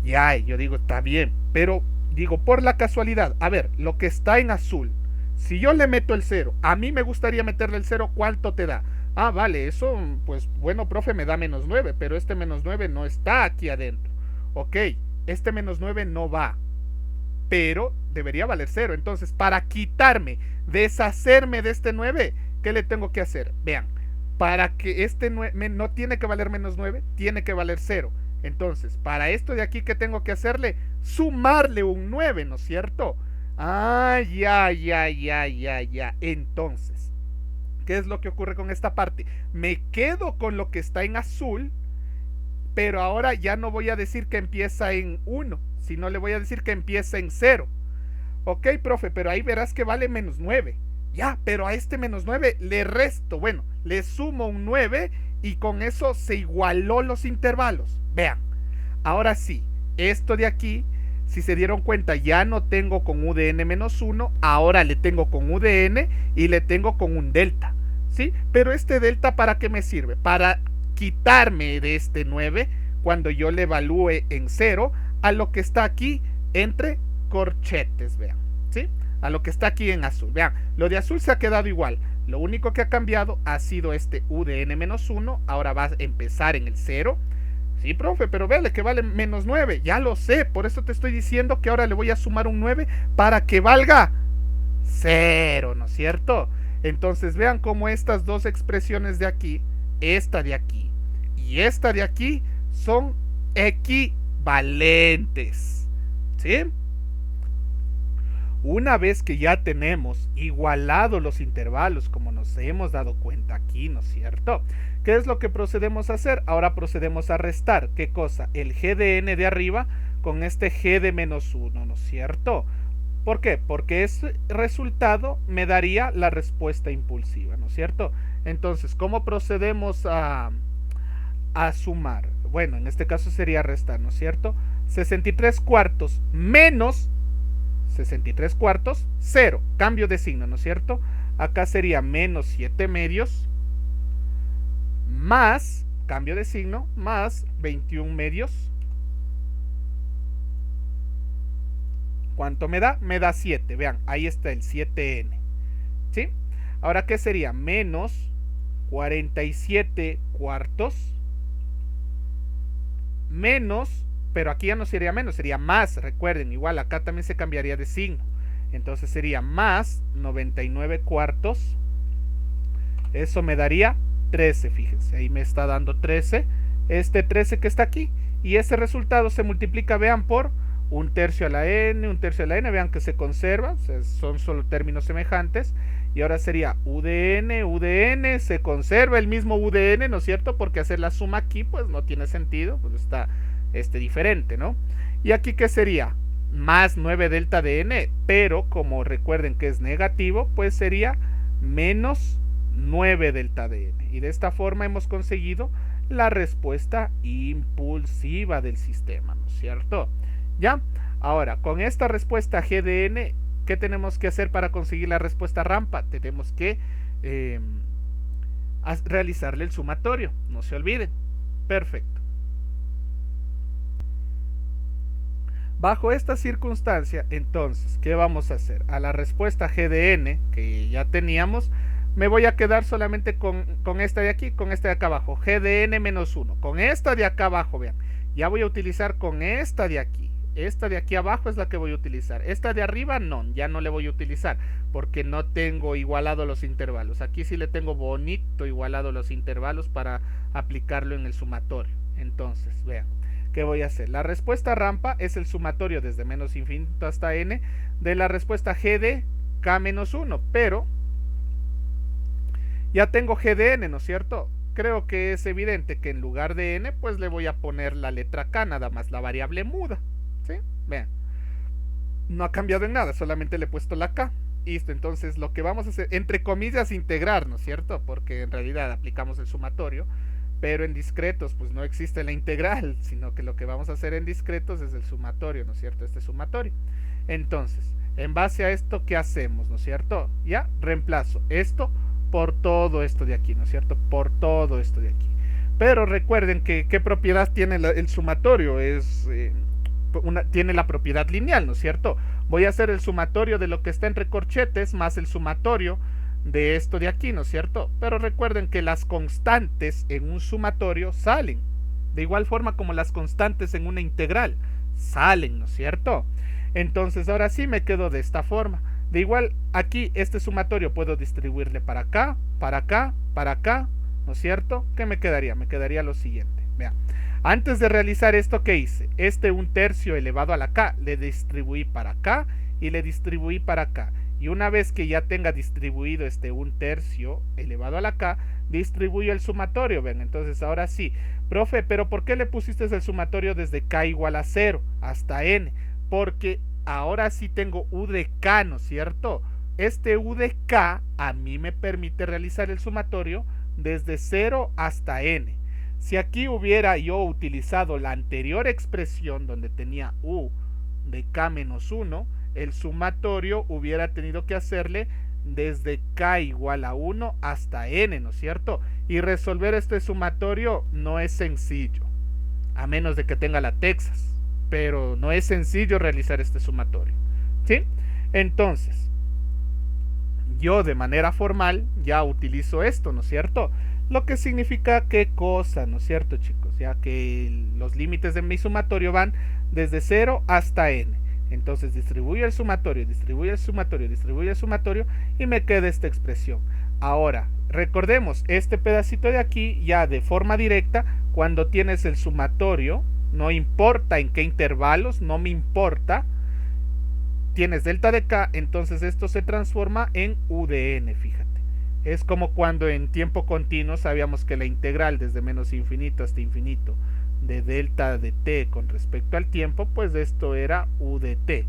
Ya, yo digo, está bien, pero digo, por la casualidad, a ver, lo que está en azul, si yo le meto el 0, a mí me gustaría meterle el 0, ¿cuánto te da? Ah, vale, eso, pues bueno, profe, me da menos 9, pero este menos 9 no está aquí adentro. Ok, este menos 9 no va, pero debería valer 0. Entonces, para quitarme, deshacerme de este 9, ¿qué le tengo que hacer? Vean, para que este 9 no tiene que valer menos 9, tiene que valer 0. Entonces, para esto de aquí, ¿qué tengo que hacerle? Sumarle un 9, ¿no es cierto? Ah, ya. Entonces, ¿qué es lo que ocurre con esta parte? Me quedo con lo que está en azul, pero ahora ya no voy a decir que empieza en 1, sino le voy a decir que empieza en 0. Ok, profe, pero ahí verás que vale menos 9. Ya, pero a este menos 9 le resto, bueno, le sumo un 9 y con eso se igualó los intervalos. Vean, ahora sí, esto de aquí, si se dieron cuenta, ya no tengo con UDN menos 1, ahora le tengo con UDN y le tengo con un delta, ¿sí? Pero este delta, ¿para qué me sirve? Para quitarme de este 9 cuando yo le evalúe en 0 a lo que está aquí entre corchetes, vean, ¿sí? A lo que está aquí en azul, vean, lo de azul se ha quedado igual, Lo único que ha cambiado ha sido este u de n menos 1. Ahora va a empezar en el 0. Sí, profe, pero vele que vale menos 9. Ya lo sé, por eso te estoy diciendo que ahora le voy a sumar un 9 para que valga 0, ¿no es cierto? Entonces vean cómo estas dos expresiones de aquí, esta de aquí y esta de aquí, son equivalentes. ¿Sí? Una vez que ya tenemos igualados los intervalos, como nos hemos dado cuenta aquí, ¿no es cierto? ¿Qué es lo que procedemos a hacer? Ahora procedemos a restar. ¿Qué cosa? El g de n de arriba con este g de menos 1, ¿no es cierto? ¿Por qué? Porque ese resultado me daría la respuesta impulsiva, ¿no es cierto? Entonces, ¿cómo procedemos a sumar? Bueno, en este caso sería restar, ¿no es cierto? 63 cuartos menos 63 cuartos, 0, cambio de signo, ¿no es cierto? Acá sería menos 7 medios, más, cambio de signo, más 21 medios. ¿Cuánto me da? Me da 7, vean, ahí está el 7n, ¿sí? Ahora, ¿qué sería? Menos 47 cuartos, menos, pero aquí ya no sería menos, sería más, recuerden, igual acá también se cambiaría de signo. Entonces sería más 99 cuartos, eso me daría 13, fíjense, ahí me está dando 13, este 13 que está aquí, y ese resultado se multiplica, vean, por 1/3 a la n, 1/3 a la n, vean que se conserva, o sea, son solo términos semejantes, y ahora sería u de n, se conserva el mismo u de n, ¿no es cierto? Porque hacer la suma aquí, pues no tiene sentido, pues está diferente, ¿no? Y aquí, ¿qué sería? Más 9 delta de n, pero como recuerden que es negativo, pues sería menos 9 delta de n. Y de esta forma hemos conseguido la respuesta impulsiva del sistema, ¿no es cierto? ¿Ya? Ahora, con esta respuesta g de n, ¿qué tenemos que hacer para conseguir la respuesta rampa? Tenemos que realizarle el sumatorio, no se olviden. Perfecto. Bajo esta circunstancia, entonces, ¿qué vamos a hacer? A la respuesta g de n, que ya teníamos, me voy a quedar solamente con esta de aquí, con esta de acá abajo, g de n menos 1. Con esta de acá abajo, vean, ya voy a utilizar con esta de aquí. Esta de aquí abajo es la que voy a utilizar. Esta de arriba no, ya no le voy a utilizar, porque no tengo igualado los intervalos. Aquí sí le tengo bonito igualado los intervalos para aplicarlo en el sumatorio. Entonces, vean, ¿qué voy a hacer? La respuesta rampa es el sumatorio desde menos infinito hasta n de la respuesta g de k menos 1, pero ya tengo g de n, ¿no es cierto? Creo que es evidente que en lugar de n, pues le voy a poner la letra k, nada más la variable muda, ¿sí? Vean, no ha cambiado en nada, solamente le he puesto la k. Listo, entonces lo que vamos a hacer, entre comillas, integrar, ¿no es cierto? Porque en realidad aplicamos el sumatorio, pero en discretos pues no existe la integral, sino que lo que vamos a hacer en discretos es el sumatorio, ¿no es cierto? Este sumatorio. Entonces, en base a esto, ¿qué hacemos, no es cierto? Ya, reemplazo esto por todo esto de aquí, ¿no es cierto? Por todo esto de aquí. Pero recuerden que ¿qué propiedad tiene el sumatorio? Tiene la propiedad lineal, ¿no es cierto? Voy a hacer el sumatorio de lo que está entre corchetes más el sumatorio de esto de aquí, ¿no es cierto? Pero recuerden que las constantes en un sumatorio salen, de igual forma como las constantes en una integral salen, ¿no es cierto? Entonces ahora sí me quedo de esta forma. De igual, aquí este sumatorio puedo distribuirle para acá, para acá, para acá, ¿no es cierto? ¿Qué me quedaría? Me quedaría lo siguiente, vean. Antes de realizar esto, ¿qué hice? Este 1/3 elevado a la k, le distribuí para acá y le distribuí para acá. Y una vez que ya tenga distribuido este 1/3 elevado a la k, distribuyo el sumatorio, ven. Entonces ahora sí, profe, pero ¿por qué le pusiste el sumatorio desde k igual a 0 hasta n? Porque ahora sí tengo u de k, ¿no es cierto? Este u de k a mí me permite realizar el sumatorio desde 0 hasta n. Si aquí hubiera yo utilizado la anterior expresión donde tenía u de k menos 1, el sumatorio hubiera tenido que hacerle desde k igual a 1 hasta n, ¿no es cierto? Y resolver este sumatorio no es sencillo, a menos de que tenga la Texas, pero no es sencillo realizar este sumatorio, ¿sí? Entonces, yo de manera formal ya utilizo esto, ¿no es cierto? Lo que significa qué cosa, ¿no es cierto, chicos? Ya que los límites de mi sumatorio van desde 0 hasta n. Entonces distribuyo el sumatorio, distribuyo el sumatorio, distribuyo el sumatorio y me queda esta expresión. Ahora, recordemos, este pedacito de aquí ya de forma directa, cuando tienes el sumatorio, no importa en qué intervalos, no me importa, tienes delta de k, entonces esto se transforma en u de n, fíjate. Es como cuando en tiempo continuo sabíamos que la integral desde menos infinito hasta infinito de delta de t con respecto al tiempo, pues esto era u de t,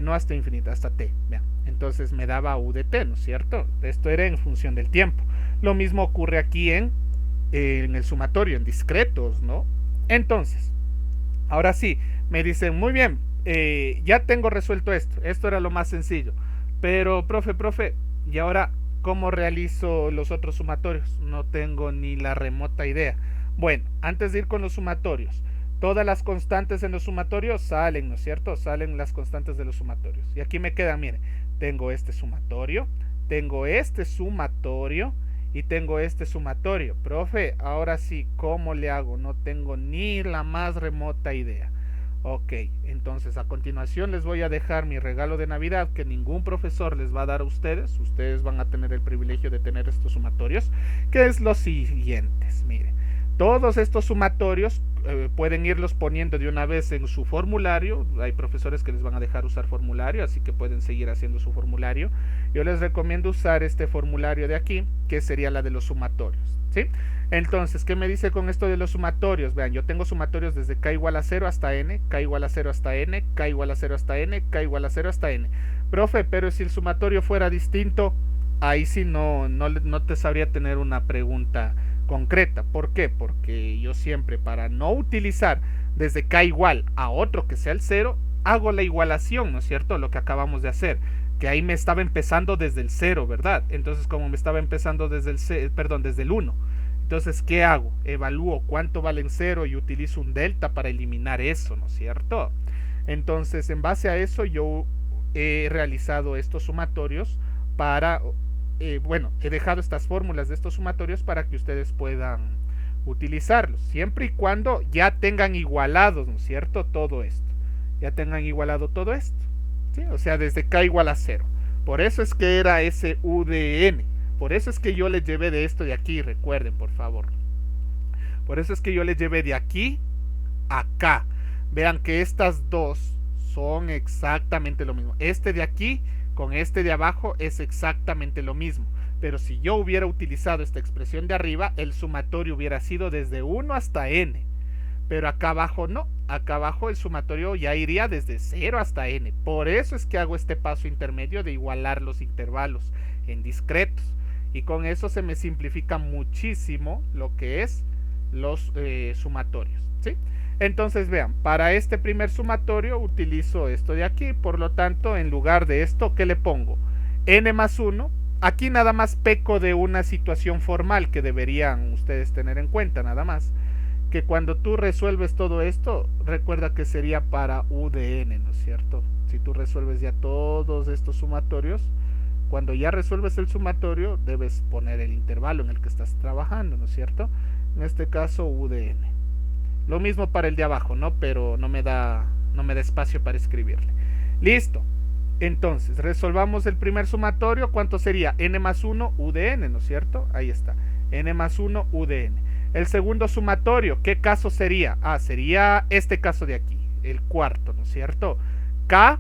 no hasta infinito, hasta t. Vean, entonces me daba u de t, ¿no es cierto? Esto era en función del tiempo. Lo mismo ocurre aquí en el sumatorio, en discretos, ¿no? Entonces, ahora sí, me dicen, muy bien, ya tengo resuelto esto era lo más sencillo, pero profe, y ahora, ¿cómo realizo los otros sumatorios? No tengo ni la remota idea. Bueno, antes de ir con los sumatorios, todas las constantes en los sumatorios salen, ¿no es cierto? Salen las constantes de los sumatorios. Y aquí me quedan, miren, tengo este sumatorio, tengo este sumatorio y tengo este sumatorio. Profe, ahora sí, ¿cómo le hago? No tengo ni la más remota idea. Ok, entonces a continuación les voy a dejar mi regalo de Navidad que ningún profesor les va a dar a ustedes. Ustedes van a tener el privilegio de tener estos sumatorios, que es los siguientes. Miren, todos estos sumatorios pueden irlos poniendo de una vez en su formulario. Hay profesores que les van a dejar usar formulario, así que pueden seguir haciendo su formulario. Yo les recomiendo usar este formulario de aquí, que sería la de los sumatorios, ¿sí? Entonces, ¿qué me dice con esto de los sumatorios? Vean, yo tengo sumatorios desde k igual a 0 hasta n, k igual a 0 hasta n, k igual a 0 hasta n, k igual a 0 hasta n. Profe, pero si el sumatorio fuera distinto, ahí sí no te sabría tener una pregunta concreta. ¿Por qué? Porque yo siempre, para no utilizar desde k igual a otro que sea el 0, hago la igualación, ¿no es cierto? Lo que acabamos de hacer, que ahí me estaba empezando desde el 0, ¿verdad? Entonces, como me estaba empezando desde el 1, entonces, ¿qué hago? Evalúo cuánto vale en 0 y utilizo un delta para eliminar eso, ¿no es cierto? Entonces, en base a eso, yo he realizado estos sumatorios para, he dejado estas fórmulas de estos sumatorios para que ustedes puedan utilizarlos, siempre y cuando ya tengan igualados, ¿no es cierto? Todo esto, ya tengan igualado todo esto, ¿sí? O sea, desde k igual a 0. Por eso es que era ese u de n. Por eso es que yo les llevé de esto de aquí, recuerden, por favor. Por eso es que yo les llevé de aquí a acá. Vean que estas dos son exactamente lo mismo. Este de aquí con este de abajo es exactamente lo mismo. Pero si yo hubiera utilizado esta expresión de arriba, el sumatorio hubiera sido desde 1 hasta n. Pero acá abajo no. Acá abajo el sumatorio ya iría desde 0 hasta n. Por eso es que hago este paso intermedio de igualar los intervalos en discretos. Y con eso se me simplifica muchísimo lo que es los sumatorios, ¿sí? Entonces vean, para este primer sumatorio utilizo esto de aquí. Por lo tanto, en lugar de esto, ¿qué le pongo? N más 1. Aquí nada más peco de una situación formal que deberían ustedes tener en cuenta, nada más. Que cuando tú resuelves todo esto, recuerda que sería para u de n, ¿no es cierto? Si tú resuelves ya todos estos sumatorios, cuando ya resuelves el sumatorio, debes poner el intervalo en el que estás trabajando, ¿no es cierto? En este caso, u de n. Lo mismo para el de abajo, ¿no? Pero no me da espacio para escribirle. Listo. Entonces, resolvamos el primer sumatorio. ¿Cuánto sería? N más 1, u de n, ¿no es cierto? Ahí está. N más 1, u de n. El segundo sumatorio, ¿qué caso sería? Sería este caso de aquí, el cuarto, ¿no es cierto? K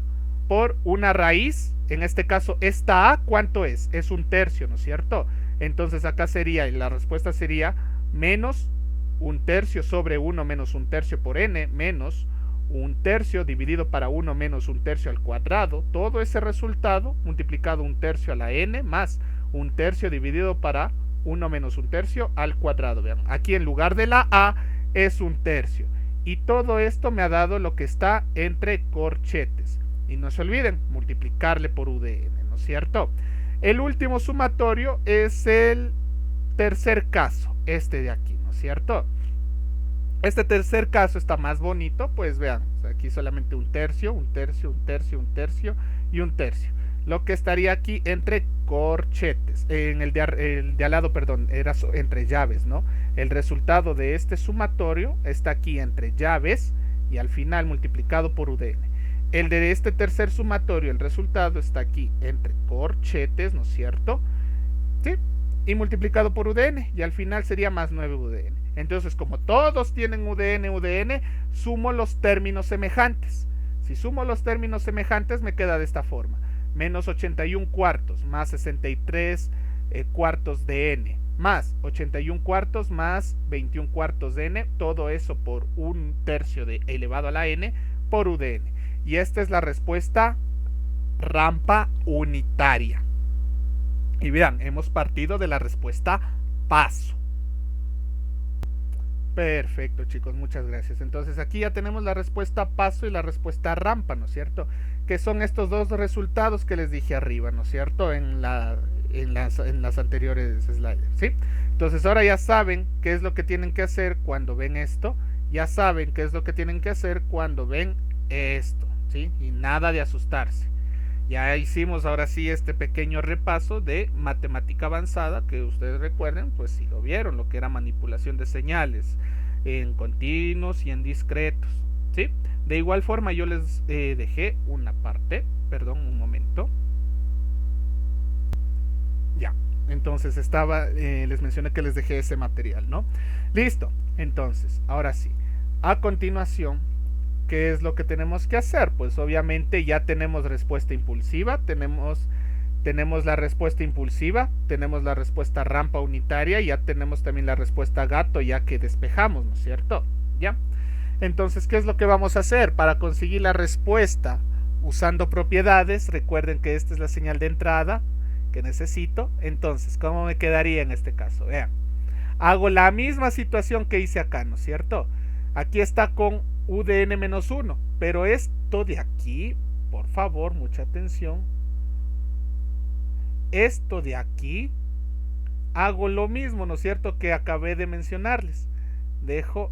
por una raíz. En este caso, esta A, ¿cuánto es? Es un tercio, ¿no es cierto? Entonces acá sería, y la respuesta sería menos un tercio sobre 1 menos un tercio por n, menos un tercio dividido para 1 menos un tercio al cuadrado. Todo ese resultado multiplicado un tercio a la n más un tercio dividido para 1 menos un tercio al cuadrado. Vean, aquí en lugar de la A es un tercio. Y todo esto me ha dado lo que está entre corchetes. Y no se olviden, multiplicarle por u de n, ¿no es cierto? El último sumatorio es el tercer caso, este de aquí, ¿no es cierto? Este tercer caso está más bonito, pues vean, aquí solamente un tercio, un tercio, un tercio, un tercio y un tercio. lo que estaría aquí entre corchetes, en el de al lado, perdón, era entre llaves, ¿no? El resultado de este sumatorio está aquí entre llaves y al final multiplicado por UDN. El de este tercer sumatorio, el resultado está aquí entre corchetes, ¿no es cierto? ¿Sí? Y multiplicado por UDN y al final sería más 9 UDN. Entonces, como todos tienen UDN, sumo los términos semejantes. Si sumo los términos semejantes me queda de esta forma: menos 81 cuartos más 63 cuartos de n más 81 cuartos más 21 cuartos de n, todo eso por un tercio de elevado a la n por UDN. Y esta es la respuesta rampa unitaria. Y vean, hemos partido de la respuesta paso. Perfecto, chicos, muchas gracias. Entonces aquí ya tenemos la respuesta paso y la respuesta rampa, ¿no es cierto? Que son estos dos resultados que les dije arriba, ¿no es cierto? En las anteriores slides, ¿sí? Entonces ahora ya saben qué es lo que tienen que hacer cuando ven esto. Ya saben qué es lo que tienen que hacer cuando ven esto, ¿sí? Y nada de asustarse. Ya hicimos ahora sí este pequeño repaso de matemática avanzada, que ustedes recuerden, pues si lo vieron, lo que era manipulación de señales en continuos y en discretos, ¿sí? De igual forma yo les dejé una parte, perdón, un momento. Ya, entonces les mencioné que les dejé ese material, ¿no? Listo, entonces, ahora sí, a continuación, ¿qué es lo que tenemos que hacer? Pues obviamente ya tenemos respuesta impulsiva, tenemos la respuesta impulsiva, tenemos la respuesta rampa unitaria, y ya tenemos también la respuesta gato ya que despejamos, ¿no es cierto? ¿Ya? Entonces, ¿qué es lo que vamos a hacer para conseguir la respuesta usando propiedades? Recuerden que esta es la señal de entrada que necesito. Entonces, ¿cómo me quedaría en este caso? Vean, hago la misma situación que hice acá, ¿no es cierto? Aquí está con UDN menos 1, pero esto de aquí, por favor, mucha atención, esto de aquí, hago lo mismo, ¿no es cierto?, que acabé de mencionarles. Dejo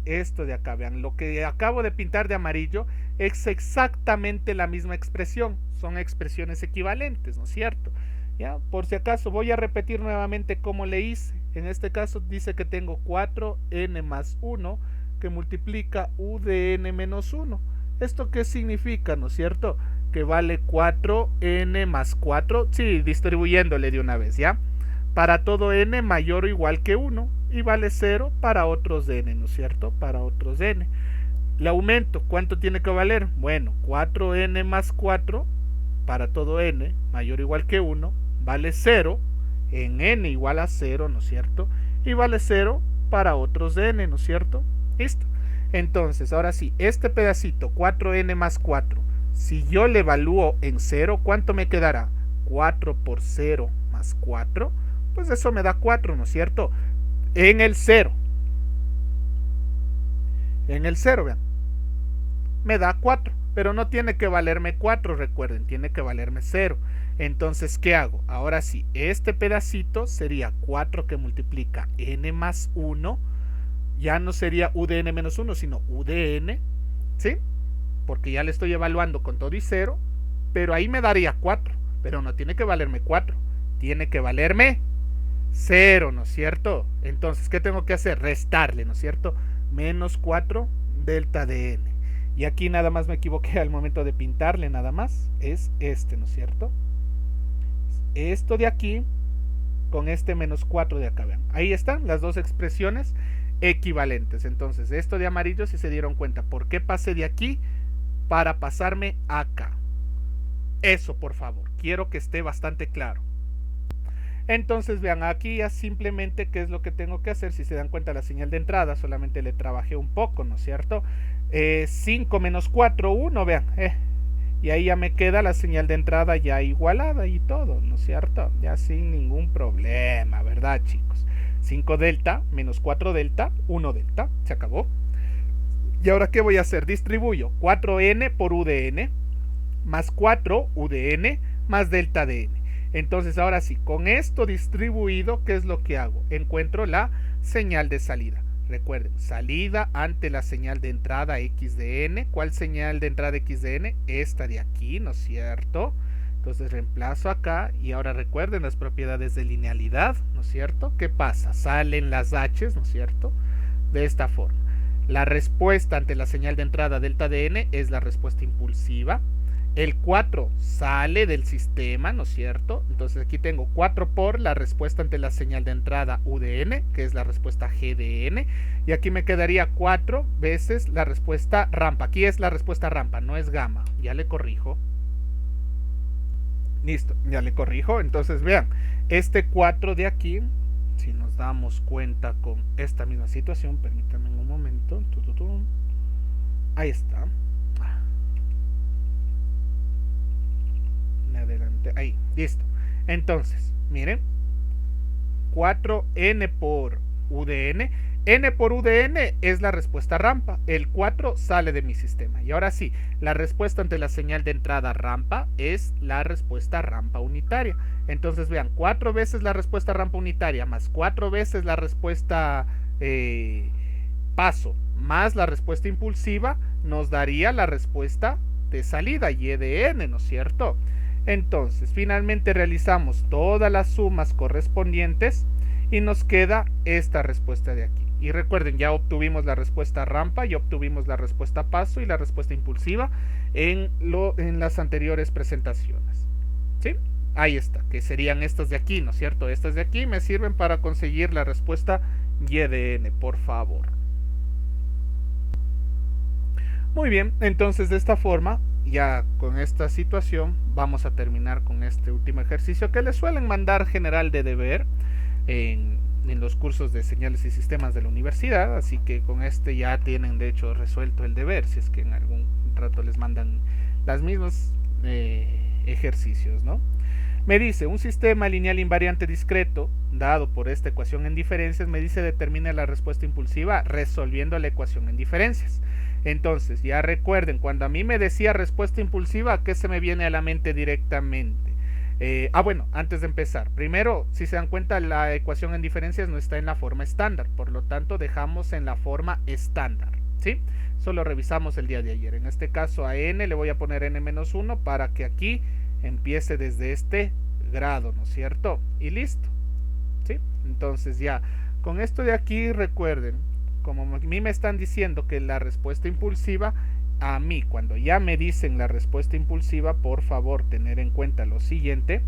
esto de acá, vean, lo que acabo de pintar de amarillo es exactamente la misma expresión, son expresiones equivalentes, ¿no es cierto? Ya, por si acaso voy a repetir nuevamente cómo le hice. En este caso dice que tengo 4n más 1 que multiplica UDN menos 1. ¿Esto qué significa, no es cierto? Que vale 4n más 4, sí, distribuyéndole de una vez, ¿ya? Para todo n mayor o igual que 1, y vale 0 para otros n, ¿no es cierto? Para otros n. Le aumento, ¿cuánto tiene que valer? Bueno, 4n más 4 para todo n mayor o igual que 1, vale 0 en n igual a 0, ¿no es cierto? Y vale 0 para otros n, ¿no es cierto? Listo. Entonces, ahora sí, este pedacito 4n más 4, si yo le evalúo en 0, ¿cuánto me quedará? 4 por 0 más 4, pues eso me da 4, ¿no es cierto? En el 0. En el 0, vean. Me da 4, pero no tiene que valerme 4, recuerden, tiene que valerme 0. Entonces, ¿qué hago? Ahora sí, este pedacito sería 4 que multiplica n más 1, ya no sería UDN menos 1, sino UDN, ¿sí? Porque ya le estoy evaluando con todo y 0, pero ahí me daría 4, pero no tiene que valerme 4, tiene que valerme 0, ¿no es cierto? Entonces, ¿qué tengo que hacer? Restarle, ¿no es cierto? Menos 4 delta de n. Y aquí nada más me equivoqué al momento de pintarle, nada más, es este, ¿no es cierto? Esto de aquí con este menos 4 de acá, vean. Ahí están las dos expresiones equivalentes. Entonces, esto de amarillo, si se dieron cuenta, ¿por qué pasé de aquí para pasarme acá? Eso, por favor, quiero que esté bastante claro. Entonces, vean, aquí ya simplemente qué es lo que tengo que hacer. Si se dan cuenta, la señal de entrada solamente le trabajé un poco, ¿no es cierto? 5 menos 4, 1, vean, y ahí ya me queda la señal de entrada ya igualada y todo, ¿no es cierto? Ya sin ningún problema, ¿verdad, chicos? 5 delta menos 4 delta, 1 delta, se acabó. ¿Y ahora qué voy a hacer? Distribuyo 4n por UDN más 4 UDN más delta de n. Entonces, ahora sí, con esto distribuido, ¿qué es lo que hago? Encuentro la señal de salida. Recuerden, salida ante la señal de entrada x de n. ¿Cuál señal de entrada x de n? Esta de aquí, ¿no es cierto? Entonces reemplazo acá y ahora recuerden las propiedades de linealidad, ¿no es cierto? ¿Qué pasa? Salen las h's, ¿no es cierto? De esta forma. La respuesta ante la señal de entrada delta de n es la respuesta impulsiva. El 4 sale del sistema, ¿no es cierto? Entonces aquí tengo 4 por la respuesta ante la señal de entrada u de n, que es la respuesta g de n. Y aquí me quedaría 4 veces la respuesta rampa. Aquí es la respuesta rampa, no es gamma. Ya le corrijo. Listo, ya le corrijo. Entonces vean, este 4 de aquí, si nos damos cuenta con esta misma situación, permítanme un momento. Ahí está. Adelante, ahí, listo. Entonces, miren, 4n por u de n. N por u de n es la respuesta rampa. El 4 sale de mi sistema. Y ahora sí, la respuesta ante la señal de entrada rampa es la respuesta rampa unitaria. Entonces vean, 4 veces la respuesta rampa unitaria más 4 veces la respuesta paso más la respuesta impulsiva nos daría la respuesta de salida, y de n, ¿no es cierto? Entonces, finalmente realizamos todas las sumas correspondientes y nos queda esta respuesta de aquí. Y recuerden, ya obtuvimos la respuesta rampa, ya obtuvimos la respuesta paso y la respuesta impulsiva en las anteriores presentaciones. ¿Sí? Ahí está, que serían estas de aquí, ¿no es cierto? Estas de aquí me sirven para conseguir la respuesta y de n, por favor. Muy bien, entonces de esta forma, ya con esta situación, vamos a terminar con este último ejercicio que les suelen mandar general de deber en los cursos de señales y sistemas de la universidad, así que con este ya tienen de hecho resuelto el deber, si es que en algún rato les mandan las mismas ejercicios, ¿no? Me dice, un sistema lineal invariante discreto, dado por esta ecuación en diferencias, me dice determina la respuesta impulsiva resolviendo la ecuación en diferencias. Entonces, ya recuerden, cuando a mí me decía respuesta impulsiva, ¿qué se me viene a la mente directamente? Bueno, antes de empezar, primero, si se dan cuenta, la ecuación en diferencias no está en la forma estándar, por lo tanto dejamos en la forma estándar, ¿sí? Solo revisamos el día de ayer. En este caso a n le voy a poner n-1 para que aquí empiece desde este grado, ¿no es cierto? Y listo, ¿sí? Entonces ya, con esto de aquí recuerden, como a mí me están diciendo que la respuesta impulsiva, a mí cuando ya me dicen la respuesta impulsiva, por favor tener en cuenta lo siguiente.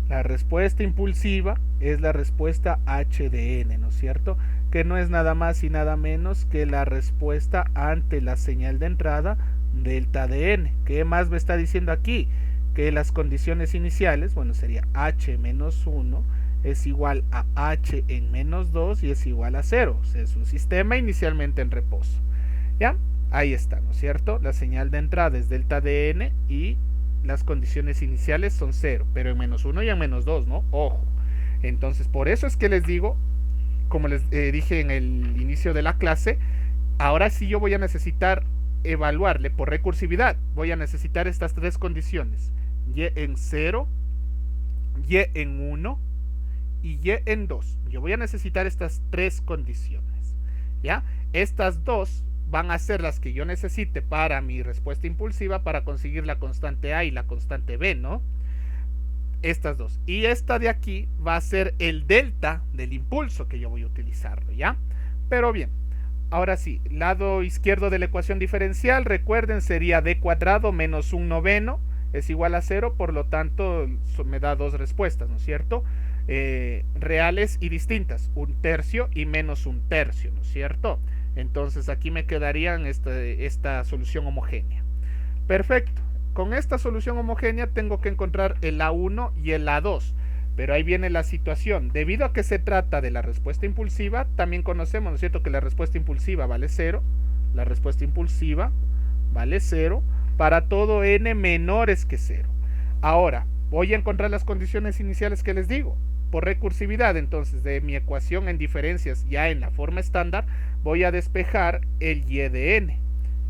La respuesta impulsiva es la respuesta h de n, ¿no es cierto? Que no es nada más y nada menos que la respuesta ante la señal de entrada delta de n. ¿Qué más me está diciendo aquí? Que las condiciones iniciales, bueno, sería h menos 1 es igual a h en menos 2 y es igual a 0. O sea, es un sistema inicialmente en reposo. ¿Ya? Ahí está, ¿no es cierto? La señal de entrada es delta de n y las condiciones iniciales son 0, pero en menos 1 y en menos 2, ¿no? Ojo. Entonces, por eso es que les digo, como les dije en el inicio de la clase, ahora sí yo voy a necesitar evaluarle por recursividad. Voy a necesitar estas tres condiciones. Y en 0, y en 1 y y en 2. Yo voy a necesitar estas tres condiciones, ¿ya? Estas dos van a ser las que yo necesite para mi respuesta impulsiva para conseguir la constante A y la constante B, ¿no? Estas dos. Y esta de aquí va a ser el delta del impulso que yo voy a utilizarlo, ¿ya? Pero bien, ahora sí, lado izquierdo de la ecuación diferencial, recuerden, sería d cuadrado menos un noveno es igual a 0, por lo tanto me da dos respuestas, ¿no es cierto? Reales y distintas, un tercio y menos un tercio, ¿no es cierto? Entonces aquí me quedarían esta solución homogénea. Perfecto. Con esta solución homogénea tengo que encontrar el A1 y el A2. Pero ahí viene la situación. Debido a que se trata de la respuesta impulsiva, también conocemos, ¿no es cierto?, que la respuesta impulsiva vale 0. La respuesta impulsiva vale 0 para todo n menores que 0. Ahora, voy a encontrar las condiciones iniciales que les digo. Por recursividad, entonces, de mi ecuación en diferencias ya en la forma estándar, voy a despejar el y de n.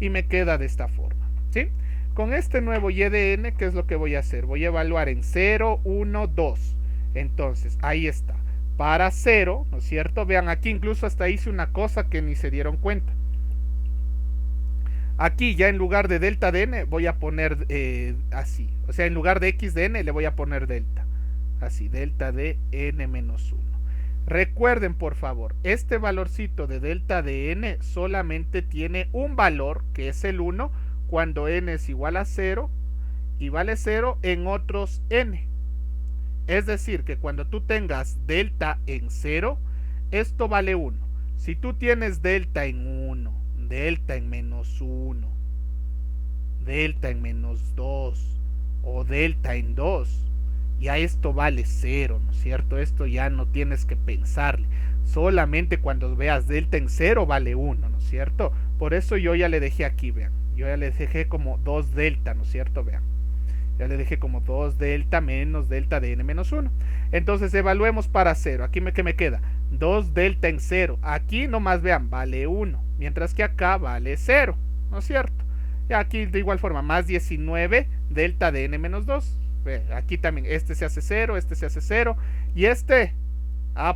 Y me queda de esta forma, ¿sí? Con este nuevo y de n, ¿qué es lo que voy a hacer? Voy a evaluar en 0, 1, 2. Entonces, ahí está. Para 0, ¿no es cierto? Vean, aquí incluso hasta hice una cosa que ni se dieron cuenta. Aquí ya en lugar de delta de n voy a poner así. O sea, en lugar de x de n le voy a poner delta. Así, delta de n menos 1. Recuerden, por favor, este valorcito de delta de n solamente tiene un valor, que es el 1, cuando n es igual a 0 y vale 0 en otros n. Es decir, que cuando tú tengas delta en 0, esto vale 1. Si tú tienes delta en 1, delta en menos 1, delta en menos 2 o delta en 2, ya esto vale 0, ¿no es cierto? Esto ya no tienes que pensarle. Solamente cuando veas delta en 0 vale 1, ¿no es cierto? Por eso yo ya le dejé aquí, vean. Yo ya le dejé como 2 delta, ¿no es cierto? Vean. Ya le dejé como 2 delta menos delta de n menos 1. Entonces evaluemos para 0. Aquí ¿qué me queda? 2 delta en 0. Aquí nomás vean, vale 1. Mientras que acá vale 0, ¿no es cierto? Y aquí de igual forma, más 19 delta de n menos 2. Aquí también, este se hace 0, este se hace 0. Y este,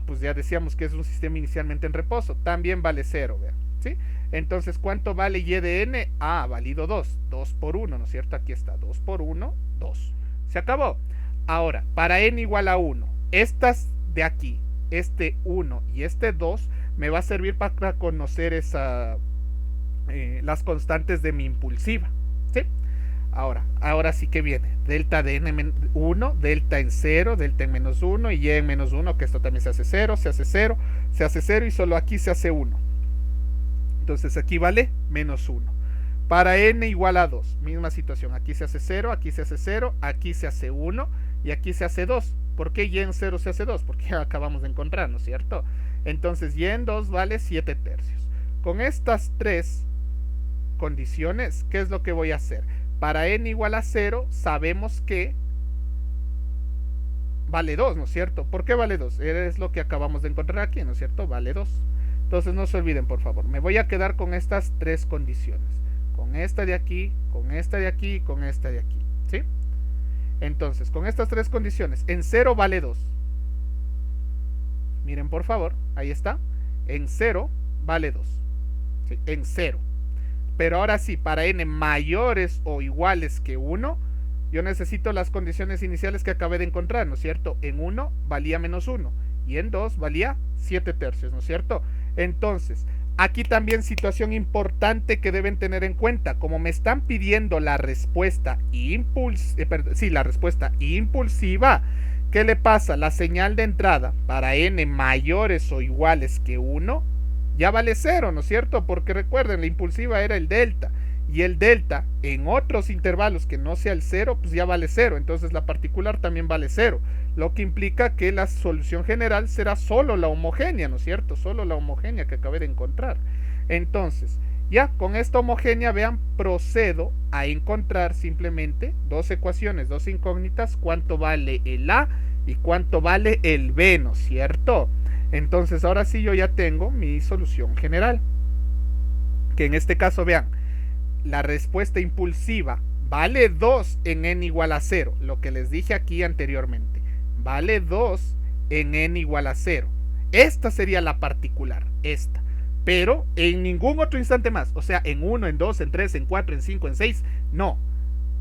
pues ya decíamos que es un sistema inicialmente en reposo. También vale 0, vean, ¿sí? Entonces, ¿cuánto vale y de n? Válido 2. 2 por 1, ¿no es cierto? Aquí está, 2 por 1, 2. Se acabó. Ahora, para n igual a 1, estas de aquí, este 1 y este 2, me va a servir para conocer las constantes de mi impulsiva, ¿sí? Ahora sí que viene delta de n1, delta en 0, delta en menos 1 y y en menos 1, que esto también se hace 0, se hace 0, se hace 0 y solo aquí se hace 1. Entonces aquí vale menos 1. Para n igual a 2, misma situación. Aquí se hace 0, aquí se hace 0, aquí se hace 1 y aquí se hace 2. ¿Por qué y en 0 se hace 2? Porque ya acabamos de encontrar, ¿no es cierto? Entonces y en 2 vale 7 tercios. Con estas tres condiciones, ¿qué es lo que voy a hacer? Para n igual a 0 sabemos que vale 2, ¿no es cierto? ¿Por qué vale 2? Es lo que acabamos de encontrar aquí, ¿no es cierto? Vale 2. Entonces no se olviden, por favor. Me voy a quedar con estas tres condiciones. Con esta de aquí, con esta de aquí y con esta de aquí, ¿sí? Entonces, con estas tres condiciones, en 0 vale 2. Miren, por favor, ahí está. En 0 vale 2. ¿Sí? En 0. Pero ahora sí, para n mayores o iguales que 1, yo necesito las condiciones iniciales que acabé de encontrar, ¿no es cierto? En 1 valía menos 1 y en 2 valía 7 tercios, ¿no es cierto? Entonces, aquí también situación importante que deben tener en cuenta. Como me están pidiendo la respuesta impulsiva, ¿qué le pasa? La señal de entrada para n mayores o iguales que 1 ya vale 0, ¿no es cierto? Porque recuerden, la impulsiva era el delta. Y el delta en otros intervalos que no sea el 0, pues ya vale 0. Entonces la particular también vale 0. Lo que implica que la solución general será solo la homogénea, ¿no es cierto? Solo la homogénea que acabé de encontrar. Entonces, ya con esta homogénea, vean, procedo a encontrar simplemente dos ecuaciones, dos incógnitas, cuánto vale el A y cuánto vale el B, ¿no es cierto? Entonces ahora sí yo ya tengo mi solución general. Que en este caso, vean, la respuesta impulsiva vale 2 en n igual a 0, lo que les dije aquí anteriormente. Vale 2 en n igual a 0. Esta sería la particular, esta. Pero en ningún otro instante más. O sea, en 1, en 2, en 3, en 4, en 5, en 6. No.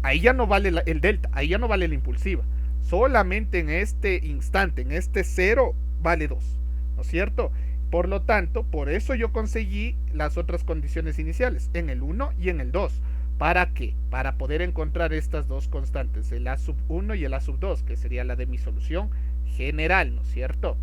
Ahí ya no vale el delta. Ahí ya no vale la impulsiva. Solamente en este instante, en este 0, vale 2. ¿No es cierto? Por lo tanto, por eso yo conseguí las otras condiciones iniciales, en el 1 y en el 2. ¿Para qué? Para poder encontrar estas dos constantes, el A sub 1 y el A sub 2, que sería la de mi solución general, ¿no es cierto?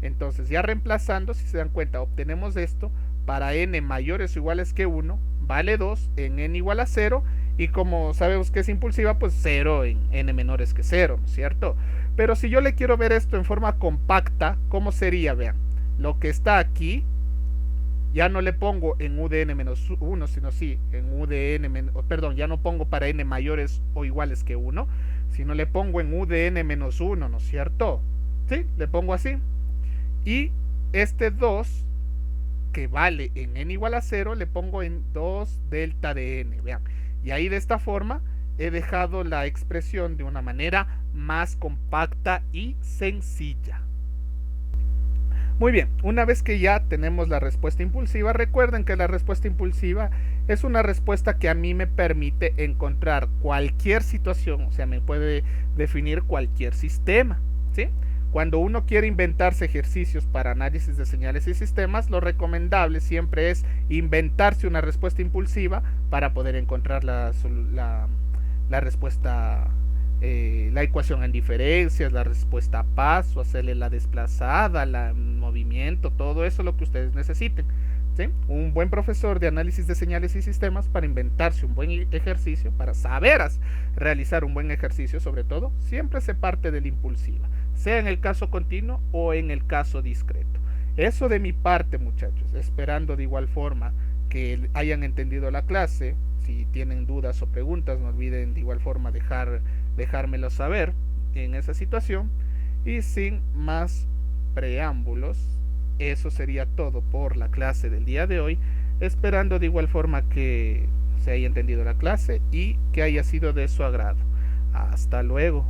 Entonces, ya reemplazando, si se dan cuenta, obtenemos esto. Para n mayores o iguales que 1, vale 2 en n igual a 0. Y como sabemos que es impulsiva, pues 0 en n menores que 0, ¿no es cierto? Pero si yo le quiero ver esto en forma compacta, ¿cómo sería? Vean, lo que está aquí, ya no le pongo en u de n menos 1, sino sí, en u de n, perdón, ya no pongo para n mayores o iguales que 1, sino le pongo en u de n menos 1, ¿no es cierto? Sí, le pongo así. Y este 2, que vale en n igual a 0, le pongo en 2 delta de n, vean. Y ahí de esta forma he dejado la expresión de una manera más compacta y sencilla. Muy bien, una vez que ya tenemos la respuesta impulsiva, recuerden que la respuesta impulsiva es una respuesta que a mí me permite encontrar cualquier situación, o sea, me puede definir cualquier sistema, ¿sí? Cuando uno quiere inventarse ejercicios para análisis de señales y sistemas, lo recomendable siempre es inventarse una respuesta impulsiva para poder encontrar la respuesta, la ecuación en diferencias, la respuesta a paso, hacerle la desplazada, el movimiento, todo eso lo que ustedes necesiten. ¿Sí? Un buen profesor de análisis de señales y sistemas para inventarse un buen ejercicio, para saber realizar un buen ejercicio sobre todo, siempre se parte de la impulsiva, sea en el caso continuo o en el caso discreto. Eso de mi parte, muchachos, esperando de igual forma que hayan entendido la clase. Si tienen dudas o preguntas, no olviden de igual forma dejármelo saber en esa situación. Y sin más preámbulos, eso sería todo por la clase del día de hoy, esperando de igual forma que se haya entendido la clase y que haya sido de su agrado. Hasta luego.